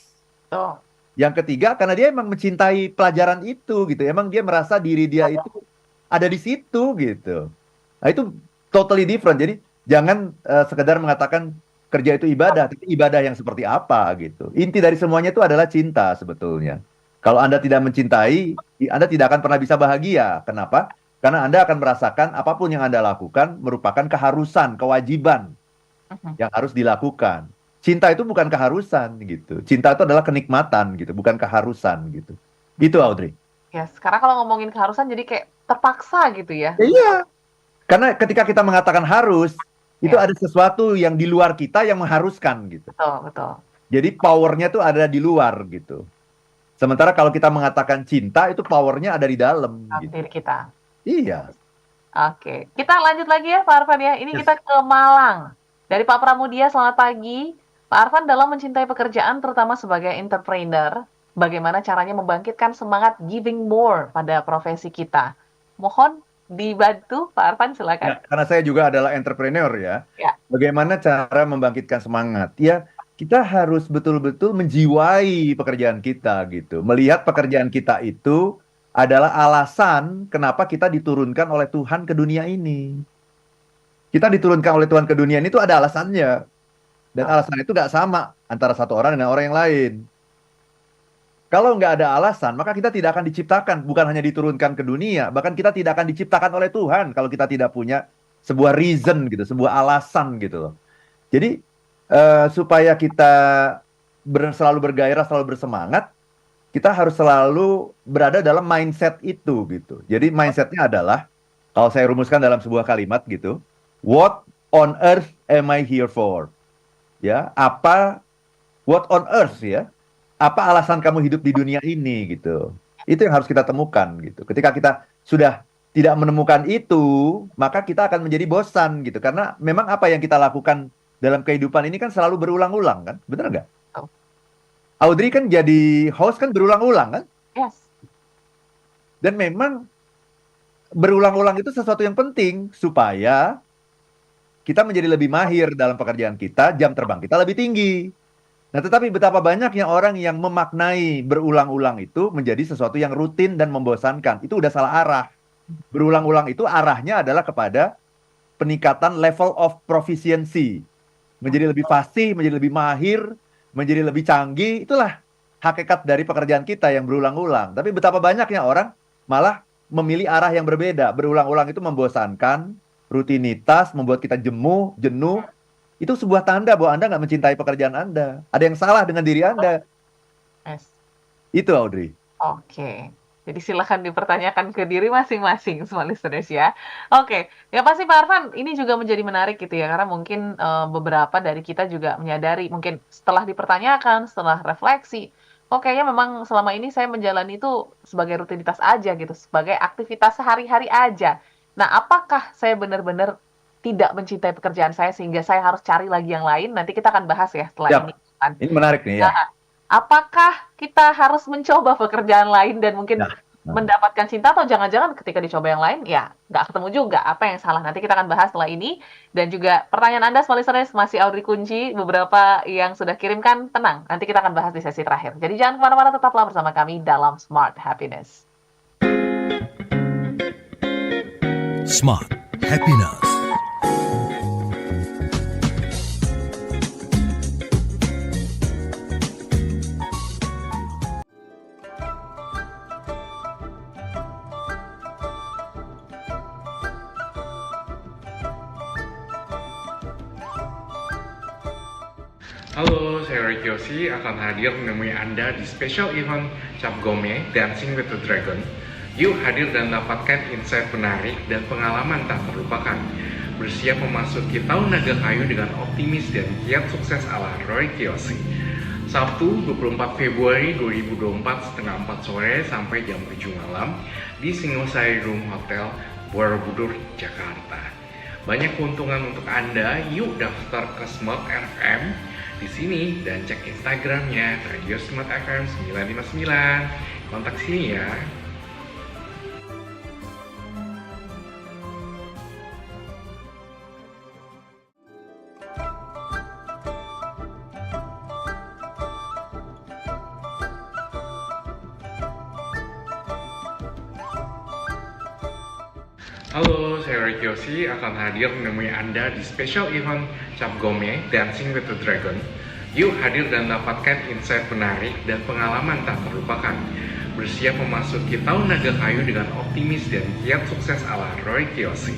Oh, Yang ketiga, karena dia emang mencintai pelajaran itu gitu. Emang dia merasa diri dia itu ada di situ gitu. Nah, itu totally different. Jadi jangan sekedar mengatakan kerja itu ibadah, tapi ibadah yang seperti apa gitu. Inti dari semuanya itu adalah cinta sebetulnya. Kalau Anda tidak mencintai, Anda tidak akan pernah bisa bahagia. Kenapa? Karena Anda akan merasakan apapun yang Anda lakukan merupakan keharusan, kewajiban yang harus dilakukan. Cinta itu bukan keharusan gitu. Cinta itu adalah kenikmatan gitu, bukan keharusan gitu. Itu Audrey. yes. Karena kalau ngomongin keharusan jadi kayak terpaksa gitu ya. Ya, iya. Karena ketika kita mengatakan harus, itu ada sesuatu yang di luar kita yang mengharuskan gitu. Betul, betul. Jadi powernya tuh ada di luar gitu. Sementara kalau kita mengatakan cinta, itu powernya ada di dalam Dalam gitu. diri kita. Iya. Oke, kita lanjut lagi ya Pak Arfan ya. Ini Yes. kita ke Malang. Dari Pak Pramudia, selamat pagi. Pak Arfan, dalam mencintai pekerjaan terutama sebagai entrepreneur, bagaimana caranya membangkitkan semangat giving more pada profesi kita? Mohon dibantu Pak Arfan, Ya, silakan. karena saya juga adalah entrepreneur ya. Ya. Bagaimana cara membangkitkan semangat? Ya, kita harus betul-betul menjiwai pekerjaan kita gitu. Melihat pekerjaan kita itu adalah alasan kenapa kita diturunkan oleh Tuhan ke dunia ini. Kita diturunkan oleh Tuhan ke dunia ini itu ada alasannya. Dan alasan itu nggak sama antara satu orang dengan orang yang lain. Kalau nggak ada alasan, maka kita tidak akan diciptakan. Bukan hanya diturunkan ke dunia, bahkan kita tidak akan diciptakan oleh Tuhan kalau kita tidak punya sebuah reason gitu, sebuah alasan gitu loh. Jadi supaya kita selalu bergairah, selalu bersemangat, kita harus selalu berada dalam mindset itu gitu. Jadi mindsetnya adalah, kalau saya rumuskan dalam sebuah kalimat gitu, what on earth am I here for? Ya, what on earth ya? Apa alasan kamu hidup di dunia ini gitu? Itu yang harus kita temukan gitu. Ketika kita sudah tidak menemukan itu, maka kita akan menjadi bosan gitu. Karena memang apa yang kita lakukan dalam kehidupan ini kan selalu berulang-ulang kan? Benar nggak? Oh. Audrey kan jadi host kan berulang-ulang kan? Yes. Dan memang berulang-ulang itu sesuatu yang penting supaya kita menjadi lebih mahir dalam pekerjaan kita, jam terbang kita lebih tinggi. Nah, tetapi betapa banyaknya orang yang memaknai berulang-ulang itu menjadi sesuatu yang rutin dan membosankan. Itu udah salah arah. Berulang-ulang itu arahnya adalah kepada peningkatan level of proficiency. Menjadi lebih fasih, menjadi lebih mahir, menjadi lebih canggih. Itulah hakikat dari pekerjaan kita yang berulang-ulang. Tapi betapa banyaknya orang malah memilih arah yang berbeda. Berulang-ulang itu membosankan, rutinitas, membuat kita jenuh. Itu sebuah tanda bahwa Anda nggak mencintai pekerjaan Anda. Ada yang salah dengan diri Anda. Yes. Itu Audrey. Oke. Jadi silahkan dipertanyakan ke diri masing-masing, semua listeners ya. Oke, ya pasti Pak Arfan, ini juga menjadi menarik gitu ya, karena mungkin beberapa dari kita juga menyadari, mungkin setelah dipertanyakan, setelah refleksi, kayaknya memang selama ini saya menjalani itu sebagai rutinitas aja gitu, sebagai aktivitas sehari-hari aja. Nah, apakah saya benar-benar tidak mencintai pekerjaan saya sehingga saya harus cari lagi yang lain? Nanti kita akan bahas ya setelah Siap. ini. Kan. Ini menarik nih ya. Nah, apakah kita harus mencoba pekerjaan lain dan mungkin mendapatkan cinta, atau jangan-jangan ketika dicoba yang lain ya nggak ketemu juga, apa yang salah? Nanti kita akan bahas setelah ini. Dan juga pertanyaan Anda semua listeners masih Audrey kunci, beberapa yang sudah kirimkan, tenang, nanti kita akan bahas di sesi terakhir. Jadi jangan kemana-mana, tetaplah bersama kami dalam Smart Happiness. Smart Happiness. Halo, saya Ricky Yosi akan hadir menemui Anda di special event Cap Gome Dancing with the Dragon. Yuk hadir dan dapatkan insight menarik dan pengalaman tak terlupakan. bersiap memasuki tahun naga kayu dengan optimis dan kiat sukses ala Roy Kiyoshi. Sabtu 24 Februari 2024 setengah 4 sore sampai jam 7 malam di Singosari Room Hotel, Borobudur, Jakarta. Banyak keuntungan untuk Anda, yuk daftar ke Smart FM di sini dan cek Instagramnya Radio Smart FM 959. Kontak sini ya. Halo, saya Roy Kiyoshi akan hadir menemui Anda di special event Cap Gome Dancing with the Dragon. Yuk hadir dan dapatkan insight menarik dan pengalaman tak terlupakan. Bersiap memasuki tahun naga kayu dengan optimis dan kiat sukses ala Roy Kiyoshi.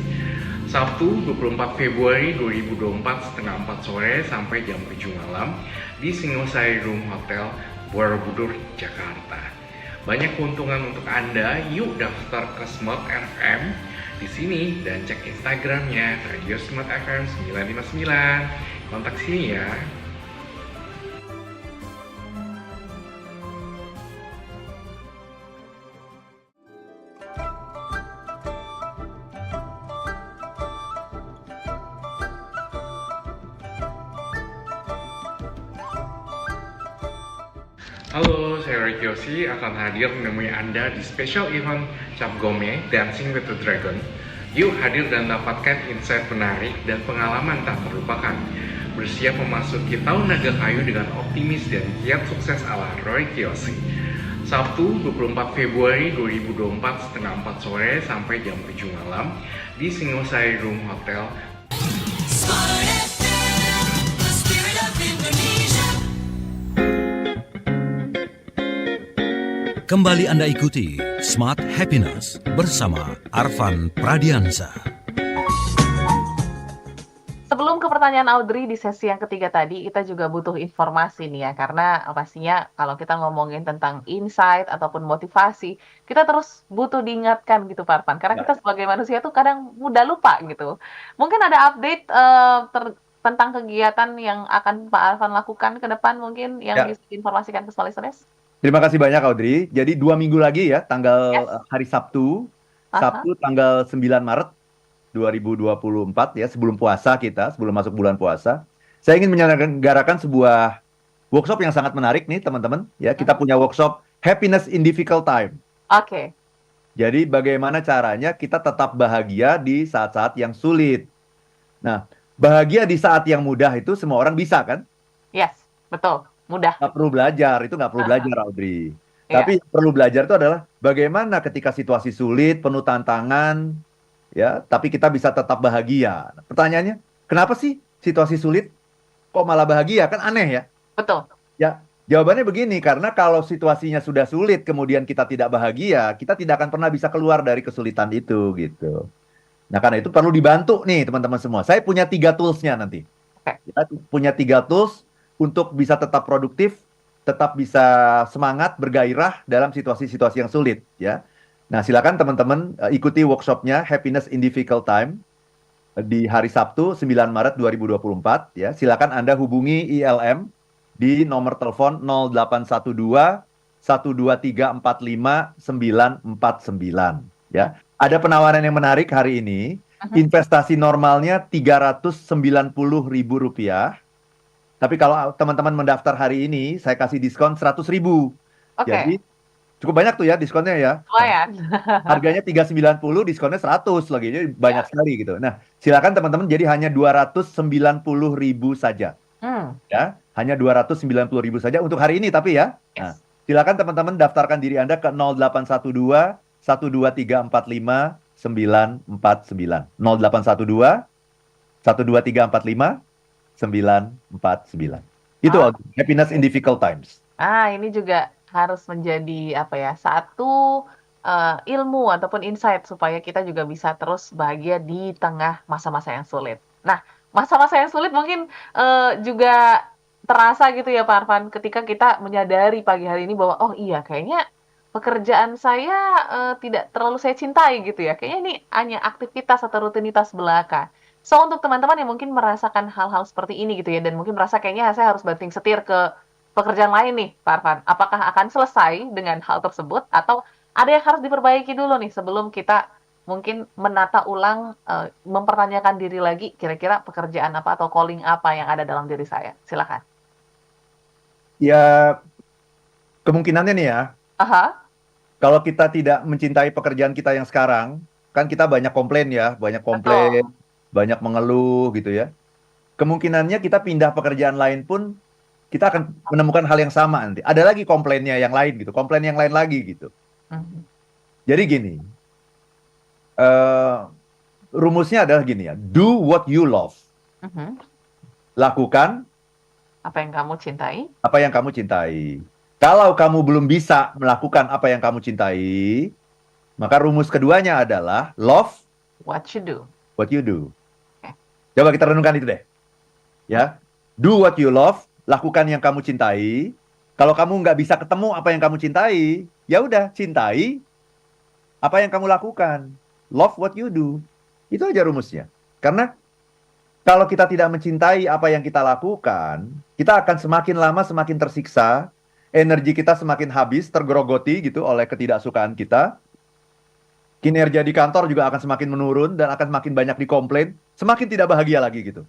Sabtu 24 Februari 2024 setengah 4 sore sampai jam 7 malam di Singosari Room Hotel, Borobudur, Jakarta. Banyak keuntungan untuk Anda, yuk daftar ke Smart FM di sini dan cek Instagramnya Radio Smart FM 959. Kontak sini ya. Halo, saya Roy Kiyoshi akan hadir menemui Anda di special event Cap Gome Dancing with the Dragon. Yuk hadir dan dapatkan insight menarik dan pengalaman tak terlupakan. Bersiap memasuki tahun naga kayu dengan optimis dan kiat sukses ala Roy Kiyoshi. Sabtu 24 Februari 2024 setengah 4 sore sampai jam 7 malam di Singosari Room Hotel. Kembali Anda ikuti Smart Happiness bersama Arfan Pradiansa. Sebelum ke pertanyaan Audrey di sesi yang ketiga tadi, kita juga butuh informasi nih ya, karena pastinya kalau kita ngomongin tentang insight ataupun motivasi, kita terus butuh diingatkan gitu Pak Arfan, karena kita sebagai manusia tuh kadang mudah lupa gitu. Mungkin ada update tentang kegiatan yang akan Pak Arfan lakukan ke depan mungkin yang bisa diinformasikan ke semua listeners? Terima kasih banyak Audrey. Jadi 2 minggu lagi ya, tanggal hari Sabtu, tanggal 9 Maret 2024 ya, sebelum puasa kita, sebelum masuk bulan puasa. Saya ingin menyelenggarakan sebuah workshop yang sangat menarik nih teman-teman. Ya, kita punya workshop Happiness in Difficult Time. Oke. Jadi bagaimana caranya kita tetap bahagia di saat-saat yang sulit. Nah, bahagia di saat yang mudah itu semua orang bisa kan? Yes, betul. Mudah. Nggak perlu belajar, itu nggak perlu belajar Audrey. Iya. Tapi yang perlu belajar itu adalah bagaimana ketika situasi sulit, penuh tantangan, ya, tapi kita bisa tetap bahagia. Nah, pertanyaannya, kenapa sih situasi sulit kok malah bahagia? Kan aneh ya? Betul. Ya, jawabannya begini, karena kalau situasinya sudah sulit, kemudian kita tidak bahagia, kita tidak akan pernah bisa keluar dari kesulitan itu, gitu. Nah, karena itu perlu dibantu nih teman-teman semua. Saya punya 3 tools-nya nanti. Oke. Ya, punya 3 tools untuk bisa tetap produktif, tetap bisa semangat, bergairah dalam situasi-situasi yang sulit, ya. Nah, silakan teman-teman ikuti workshopnya Happiness in Difficult Time di hari Sabtu 9 Maret 2024, ya. Silakan Anda hubungi ILM di nomor telepon 0812 12345 949, ya. Ada penawaran yang menarik hari ini. Investasi normalnya Rp390.000. Tapi kalau teman-teman mendaftar hari ini, saya kasih diskon 100.000. Oke. Jadi cukup banyak tuh ya diskonnya ya. Lumayan. Harganya 390, diskonnya 100 lagi. Jadi banyak sekali gitu. Nah, silakan teman-teman, jadi hanya 290.000 saja. Ya, hanya 290.000 saja untuk hari ini tapi ya. Nah, silakan teman-teman daftarkan diri Anda ke 0812 12345 949. 0812 12345 949. Itu Happiness in Difficult Times. Ini juga harus menjadi apa ya, satu ilmu ataupun insight supaya kita juga bisa terus bahagia di tengah masa-masa yang sulit. Nah, masa-masa yang sulit mungkin juga terasa gitu ya Pak Arfan, ketika kita menyadari pagi hari ini bahwa oh iya kayaknya pekerjaan saya tidak terlalu saya cintai gitu ya. Kayaknya ini hanya aktivitas atau rutinitas belaka. So, untuk teman-teman yang mungkin merasakan hal-hal seperti ini gitu ya, dan mungkin merasa kayaknya saya harus banting setir ke pekerjaan lain nih, Pak Arfan. Apakah akan selesai dengan hal tersebut atau ada yang harus diperbaiki dulu nih sebelum kita mungkin menata ulang, mempertanyakan diri lagi kira-kira pekerjaan apa atau calling apa yang ada dalam diri saya? Silakan. Ya, kemungkinannya nih ya, Aha, kalau kita tidak mencintai pekerjaan kita yang sekarang, kan kita banyak komplain ya, banyak betul. komplain, banyak mengeluh gitu ya. Kemungkinannya kita pindah pekerjaan lain pun kita akan menemukan hal yang sama nanti. Ada lagi komplainnya yang lain gitu, komplain yang lain lagi gitu. Mhm, Jadi gini, eh, rumusnya adalah gini ya, do what you love. mhm. Lakukan Apa yang kamu cintai? apa yang kamu cintai. Kalau kamu belum bisa melakukan apa yang kamu cintai, maka rumus keduanya adalah love What you do. what you do. Oke. Coba kita renungkan itu deh. Ya, do what you love, lakukan yang kamu cintai. Kalau kamu nggak bisa ketemu apa yang kamu cintai, ya udah cintai apa yang kamu lakukan. Love what you do. Itu aja rumusnya. Karena kalau kita tidak mencintai apa yang kita lakukan, kita akan semakin lama semakin tersiksa, energi kita semakin habis, tergerogoti gitu oleh ketidaksukaan kita. Kinerja di kantor juga akan semakin menurun dan akan semakin banyak dikomplain, semakin tidak bahagia lagi gitu.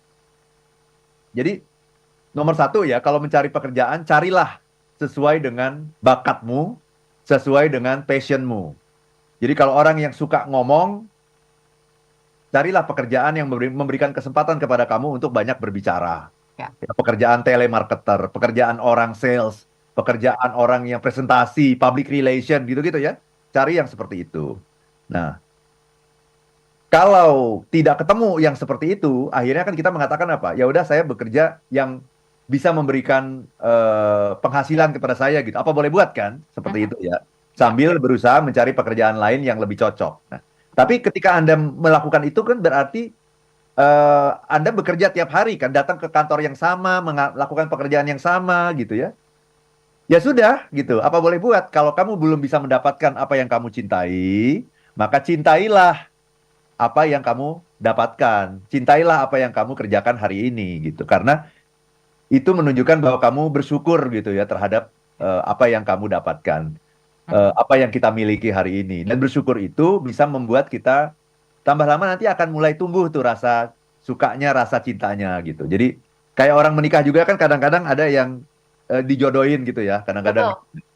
Jadi nomor satu ya, kalau mencari pekerjaan, carilah sesuai dengan bakatmu, sesuai dengan passionmu. Jadi kalau orang yang suka ngomong, carilah pekerjaan yang memberikan kesempatan kepada kamu untuk banyak berbicara. Ya. Ya, pekerjaan telemarketer, pekerjaan orang sales, pekerjaan orang yang presentasi, public relation, gitu-gitu ya. Cari yang seperti itu. Nah, kalau tidak ketemu yang seperti itu, akhirnya kan kita mengatakan apa? Ya udah saya bekerja yang bisa memberikan penghasilan kepada saya gitu. Apa boleh buat kan? Seperti Mhm. itu ya. Sambil berusaha mencari pekerjaan lain yang lebih cocok. Nah, tapi ketika Anda melakukan itu kan berarti Anda bekerja tiap hari kan, datang ke kantor yang sama, melakukan pekerjaan yang sama gitu ya. Ya sudah gitu. Apa boleh buat? Kalau kamu belum bisa mendapatkan apa yang kamu cintai, maka cintailah apa yang kamu dapatkan. Cintailah apa yang kamu kerjakan hari ini gitu. Karena itu menunjukkan bahwa kamu bersyukur gitu ya terhadap apa yang kamu dapatkan. Apa yang kita miliki hari ini. Dan bersyukur itu bisa membuat kita tambah lama nanti akan mulai tumbuh tuh rasa sukanya, rasa cintanya gitu. Jadi kayak orang menikah juga kan kadang-kadang ada yang dijodohin gitu ya. Kadang-kadang Betul.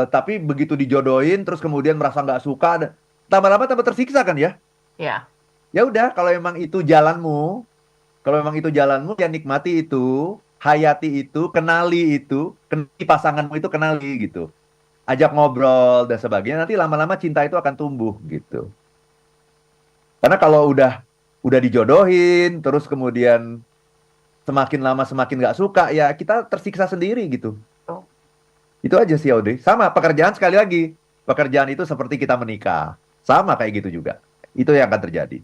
tapi begitu dijodohin terus kemudian merasa nggak suka, tambah lama tambah tersiksa kan ya. Ya. Ya udah kalau emang itu jalanmu, kalau memang itu jalanmu, ya nikmati itu, hayati itu, kenali pasanganmu itu kenali gitu. Ajak ngobrol dan sebagainya, nanti lama-lama cinta itu akan tumbuh gitu. Karena kalau udah dijodohin, terus kemudian semakin lama semakin nggak suka, ya kita tersiksa sendiri gitu. Betul. Itu aja sih Audrey. Sama pekerjaan sekali lagi. Pekerjaan itu seperti kita menikah. Sama kayak gitu juga. Itu yang akan terjadi.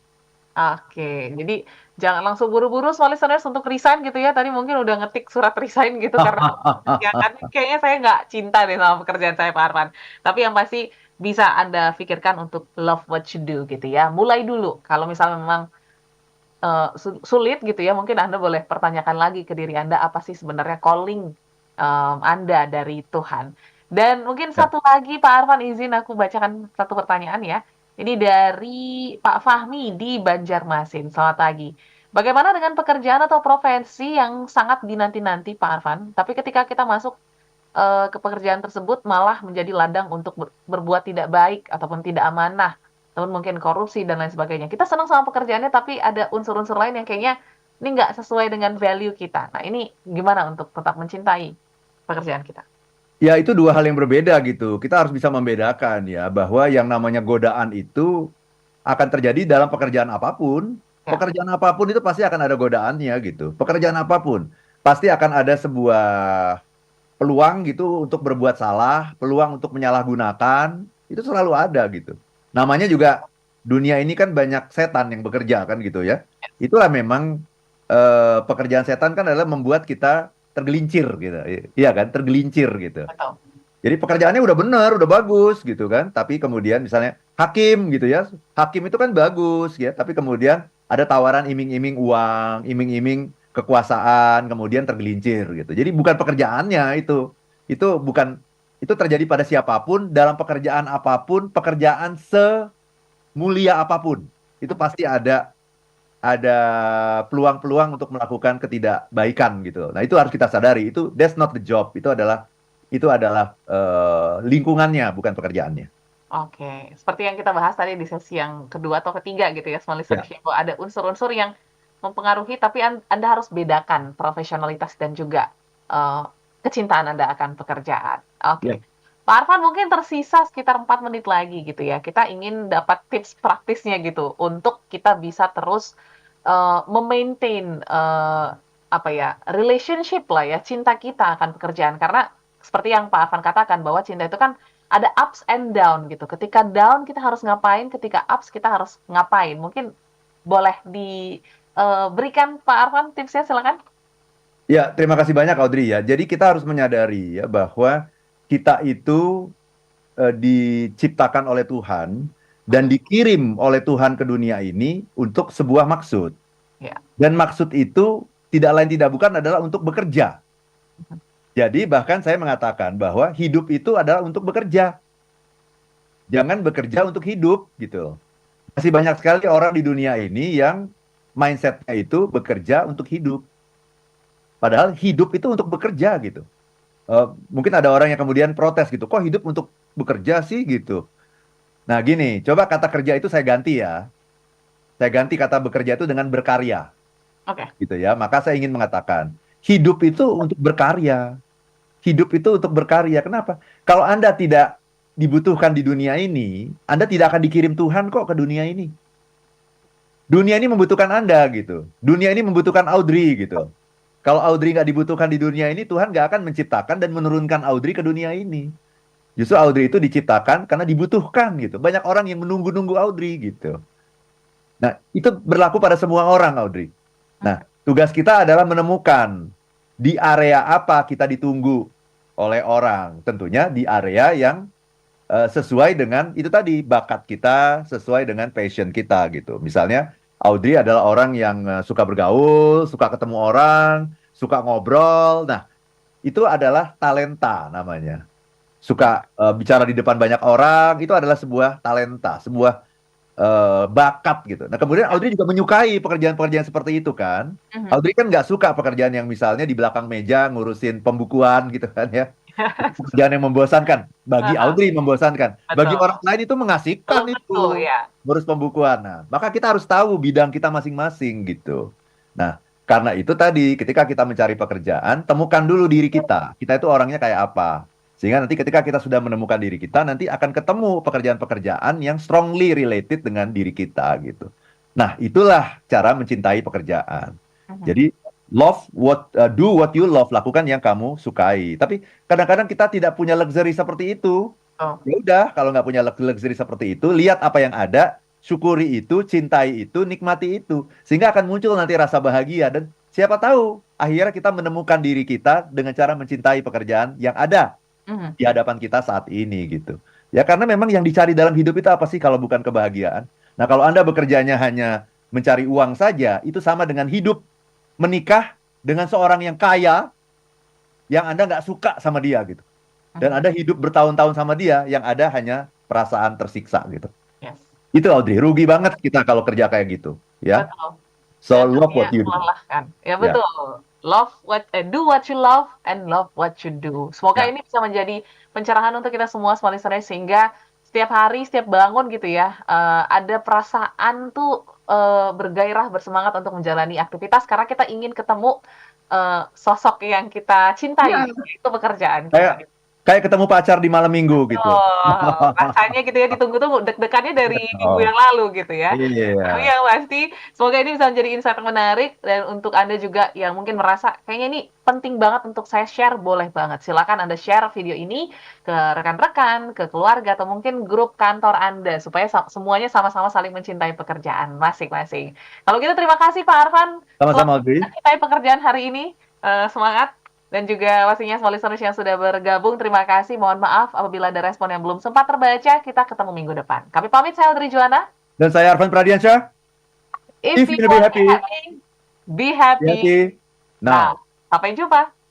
Oke, jadi jangan langsung buru-buru so listeners untuk resign gitu ya. Tadi mungkin udah ngetik surat resign gitu karena ya kan kayaknya saya nggak cinta deh sama pekerjaan saya Pak Arfan. Tapi yang pasti bisa Anda pikirkan untuk love what you do gitu ya. Mulai dulu. Kalau misalnya memang sulit gitu ya, mungkin Anda boleh pertanyakan lagi ke diri Anda apa sih sebenarnya calling Anda dari Tuhan. Dan mungkin Ya. satu lagi Pak Arfan izin aku bacakan satu pertanyaan ya. Ini dari Pak Fahmi di Banjarmasin. Selamat pagi. Bagaimana dengan pekerjaan atau profesi yang sangat dinanti-nanti Pak Arfan, tapi ketika kita masuk ke pekerjaan tersebut malah menjadi ladang untuk berbuat tidak baik ataupun tidak amanah, ataupun mungkin korupsi dan lain sebagainya. Kita senang sama pekerjaannya tapi ada unsur-unsur lain yang kayaknya ini nggak sesuai dengan value kita. Nah, ini gimana untuk tetap mencintai pekerjaan kita? Ya, itu dua hal yang berbeda gitu. Kita harus bisa membedakan ya, bahwa yang namanya godaan itu akan terjadi dalam pekerjaan apapun. Ya, Pekerjaan apapun itu pasti akan ada godaannya gitu. Pekerjaan apapun pasti akan ada sebuah peluang gitu untuk berbuat salah, peluang untuk menyalahgunakan, itu selalu ada gitu. Namanya juga dunia ini kan banyak setan yang bekerja kan gitu ya. Itulah memang pekerjaan setan kan adalah membuat kita tergelincir gitu. Iya kan, tergelincir gitu. betul. Jadi pekerjaannya udah benar, udah bagus gitu kan. Tapi kemudian misalnya hakim gitu ya. Hakim itu kan bagus ya, tapi kemudian ada tawaran iming-iming uang, iming-iming kekuasaan, kemudian tergelincir gitu. Jadi bukan pekerjaannya itu. Itu bukan itu terjadi pada siapapun dalam pekerjaan apapun, pekerjaan semulia apapun. Itu pasti ada peluang-peluang untuk melakukan ketidakbaikan gitu. Nah, itu harus kita sadari. That's not the job. Itu adalah lingkungannya, bukan pekerjaannya. Oke, seperti yang kita bahas tadi di sesi yang kedua atau ketiga gitu ya, small listenership, bahwa ada unsur-unsur yang mempengaruhi, tapi Anda harus bedakan profesionalitas dan juga kecintaan Anda akan pekerjaan. Oke. Ya. Pak Arfan, mungkin tersisa sekitar 4 menit lagi gitu ya. Kita ingin dapat tips praktisnya gitu untuk kita bisa terus memaintain relationship lah ya, cinta kita akan pekerjaan. Karena seperti yang Pak Arfan katakan bahwa cinta itu kan ada ups and down gitu. Ketika down kita harus ngapain, ketika ups kita harus ngapain. Mungkin boleh diberikan Pak Arfan tipsnya, silakan. Ya, terima kasih banyak Audrey ya. Jadi kita harus menyadari ya bahwa kita itu diciptakan oleh Tuhan dan dikirim oleh Tuhan ke dunia ini untuk sebuah maksud. Ya. Dan maksud itu tidak lain tidak bukan adalah untuk bekerja. Jadi bahkan saya mengatakan bahwa hidup itu adalah untuk bekerja. Jangan bekerja untuk hidup gitu. Masih banyak sekali orang di dunia ini yang mindsetnya itu bekerja untuk hidup. Padahal hidup itu untuk bekerja gitu. Mungkin ada orang yang kemudian protes gitu. Kok hidup untuk bekerja sih gitu. Nah gini, coba kata kerja itu saya ganti ya. Saya ganti kata bekerja itu dengan berkarya. Oke. Gitu ya. Maka saya ingin mengatakan, hidup itu untuk berkarya. Hidup itu untuk berkarya. Kenapa? Kalau Anda tidak dibutuhkan di dunia ini, Anda tidak akan dikirim Tuhan kok ke dunia ini. Dunia ini membutuhkan Anda gitu. Dunia ini membutuhkan Audrey gitu. Kalau Audrey nggak dibutuhkan di dunia ini, Tuhan nggak akan menciptakan dan menurunkan Audrey ke dunia ini. Justru Audrey itu diciptakan karena dibutuhkan gitu. Banyak orang yang menunggu-nunggu Audrey gitu. Nah, itu berlaku pada semua orang, Audrey. Nah, tugas kita adalah menemukan di area apa kita ditunggu oleh orang. Tentunya di area yang sesuai dengan itu tadi, bakat kita, sesuai dengan passion kita gitu. Misalnya, Audrey adalah orang yang suka bergaul, suka ketemu orang, suka ngobrol. Nah, itu adalah talenta namanya. Suka bicara di depan banyak orang, itu adalah sebuah talenta, sebuah bakat gitu. Nah, kemudian Audrey juga menyukai pekerjaan-pekerjaan seperti itu kan. Audrey kan nggak suka pekerjaan yang misalnya di belakang meja ngurusin pembukuan gitu kan ya. Pekerjaan yang membosankan. Bagi Audrey membosankan. Bagi orang lain itu mengasihkan itu. Ya. Ngurus pembukuan. Nah, maka kita harus tahu bidang kita masing-masing gitu. Nah, karena itu tadi ketika kita mencari pekerjaan, temukan dulu diri kita. Kita itu orangnya kayak apa. Sehingga nanti ketika kita sudah menemukan diri kita, nanti akan ketemu pekerjaan-pekerjaan yang strongly related dengan diri kita gitu. Nah, itulah cara mencintai pekerjaan. Jadi do what you love, lakukan yang kamu sukai. Tapi kadang-kadang kita tidak punya luxury seperti itu. Ya udah, kalau nggak punya luxury seperti itu, lihat apa yang ada, syukuri itu, cintai itu, nikmati itu, sehingga akan muncul nanti rasa bahagia. Dan siapa tahu akhirnya kita menemukan diri kita dengan cara mencintai pekerjaan yang ada di hadapan kita saat ini gitu. Ya karena memang yang dicari dalam hidup itu apa sih kalau bukan kebahagiaan? Nah, kalau Anda bekerjanya hanya mencari uang saja, itu sama dengan hidup menikah dengan seorang yang kaya yang Anda nggak suka sama dia gitu. Dan Anda hidup bertahun-tahun sama dia yang ada hanya perasaan tersiksa gitu. Yes. Itu Audrey, rugi banget kita kalau kerja kayak gitu, ya. Betul. So love what you do. Melelahkan. Ya betul. Do what you love and love what you do. Semoga ini bisa menjadi pencerahan untuk kita semua listeners, sehingga setiap hari, setiap bangun gitu ya, ada perasaan tuh bergairah, bersemangat untuk menjalani aktivitas karena kita ingin ketemu sosok yang kita cintai, itu pekerjaan kita. Kayak ketemu pacar di malam minggu gitu. Rasanya gitu ya, ditunggu-tunggu, deg-degannya dari minggu yang lalu gitu ya. Tapi yang pasti, semoga ini bisa menjadi insight yang menarik. Dan untuk Anda juga yang mungkin merasa, kayaknya ini penting banget untuk saya share, boleh banget. Silakan Anda share video ini ke rekan-rekan, ke keluarga, atau mungkin grup kantor Anda, supaya semuanya sama-sama saling mencintai pekerjaan masing-masing. Kalau gitu terima kasih Pak Arfan. Sama-sama, Audrey. Mencintai pekerjaan hari ini. Semangat. Dan juga pastinya semua listeners yang sudah bergabung, terima kasih. Mohon maaf apabila ada respon yang belum sempat terbaca. Kita ketemu minggu depan. Kami pamit, saya Audrey Juwana. Dan saya Arfan Pradiansyah. If you wanna be happy, be happy. be happy now. Nah, sampai jumpa.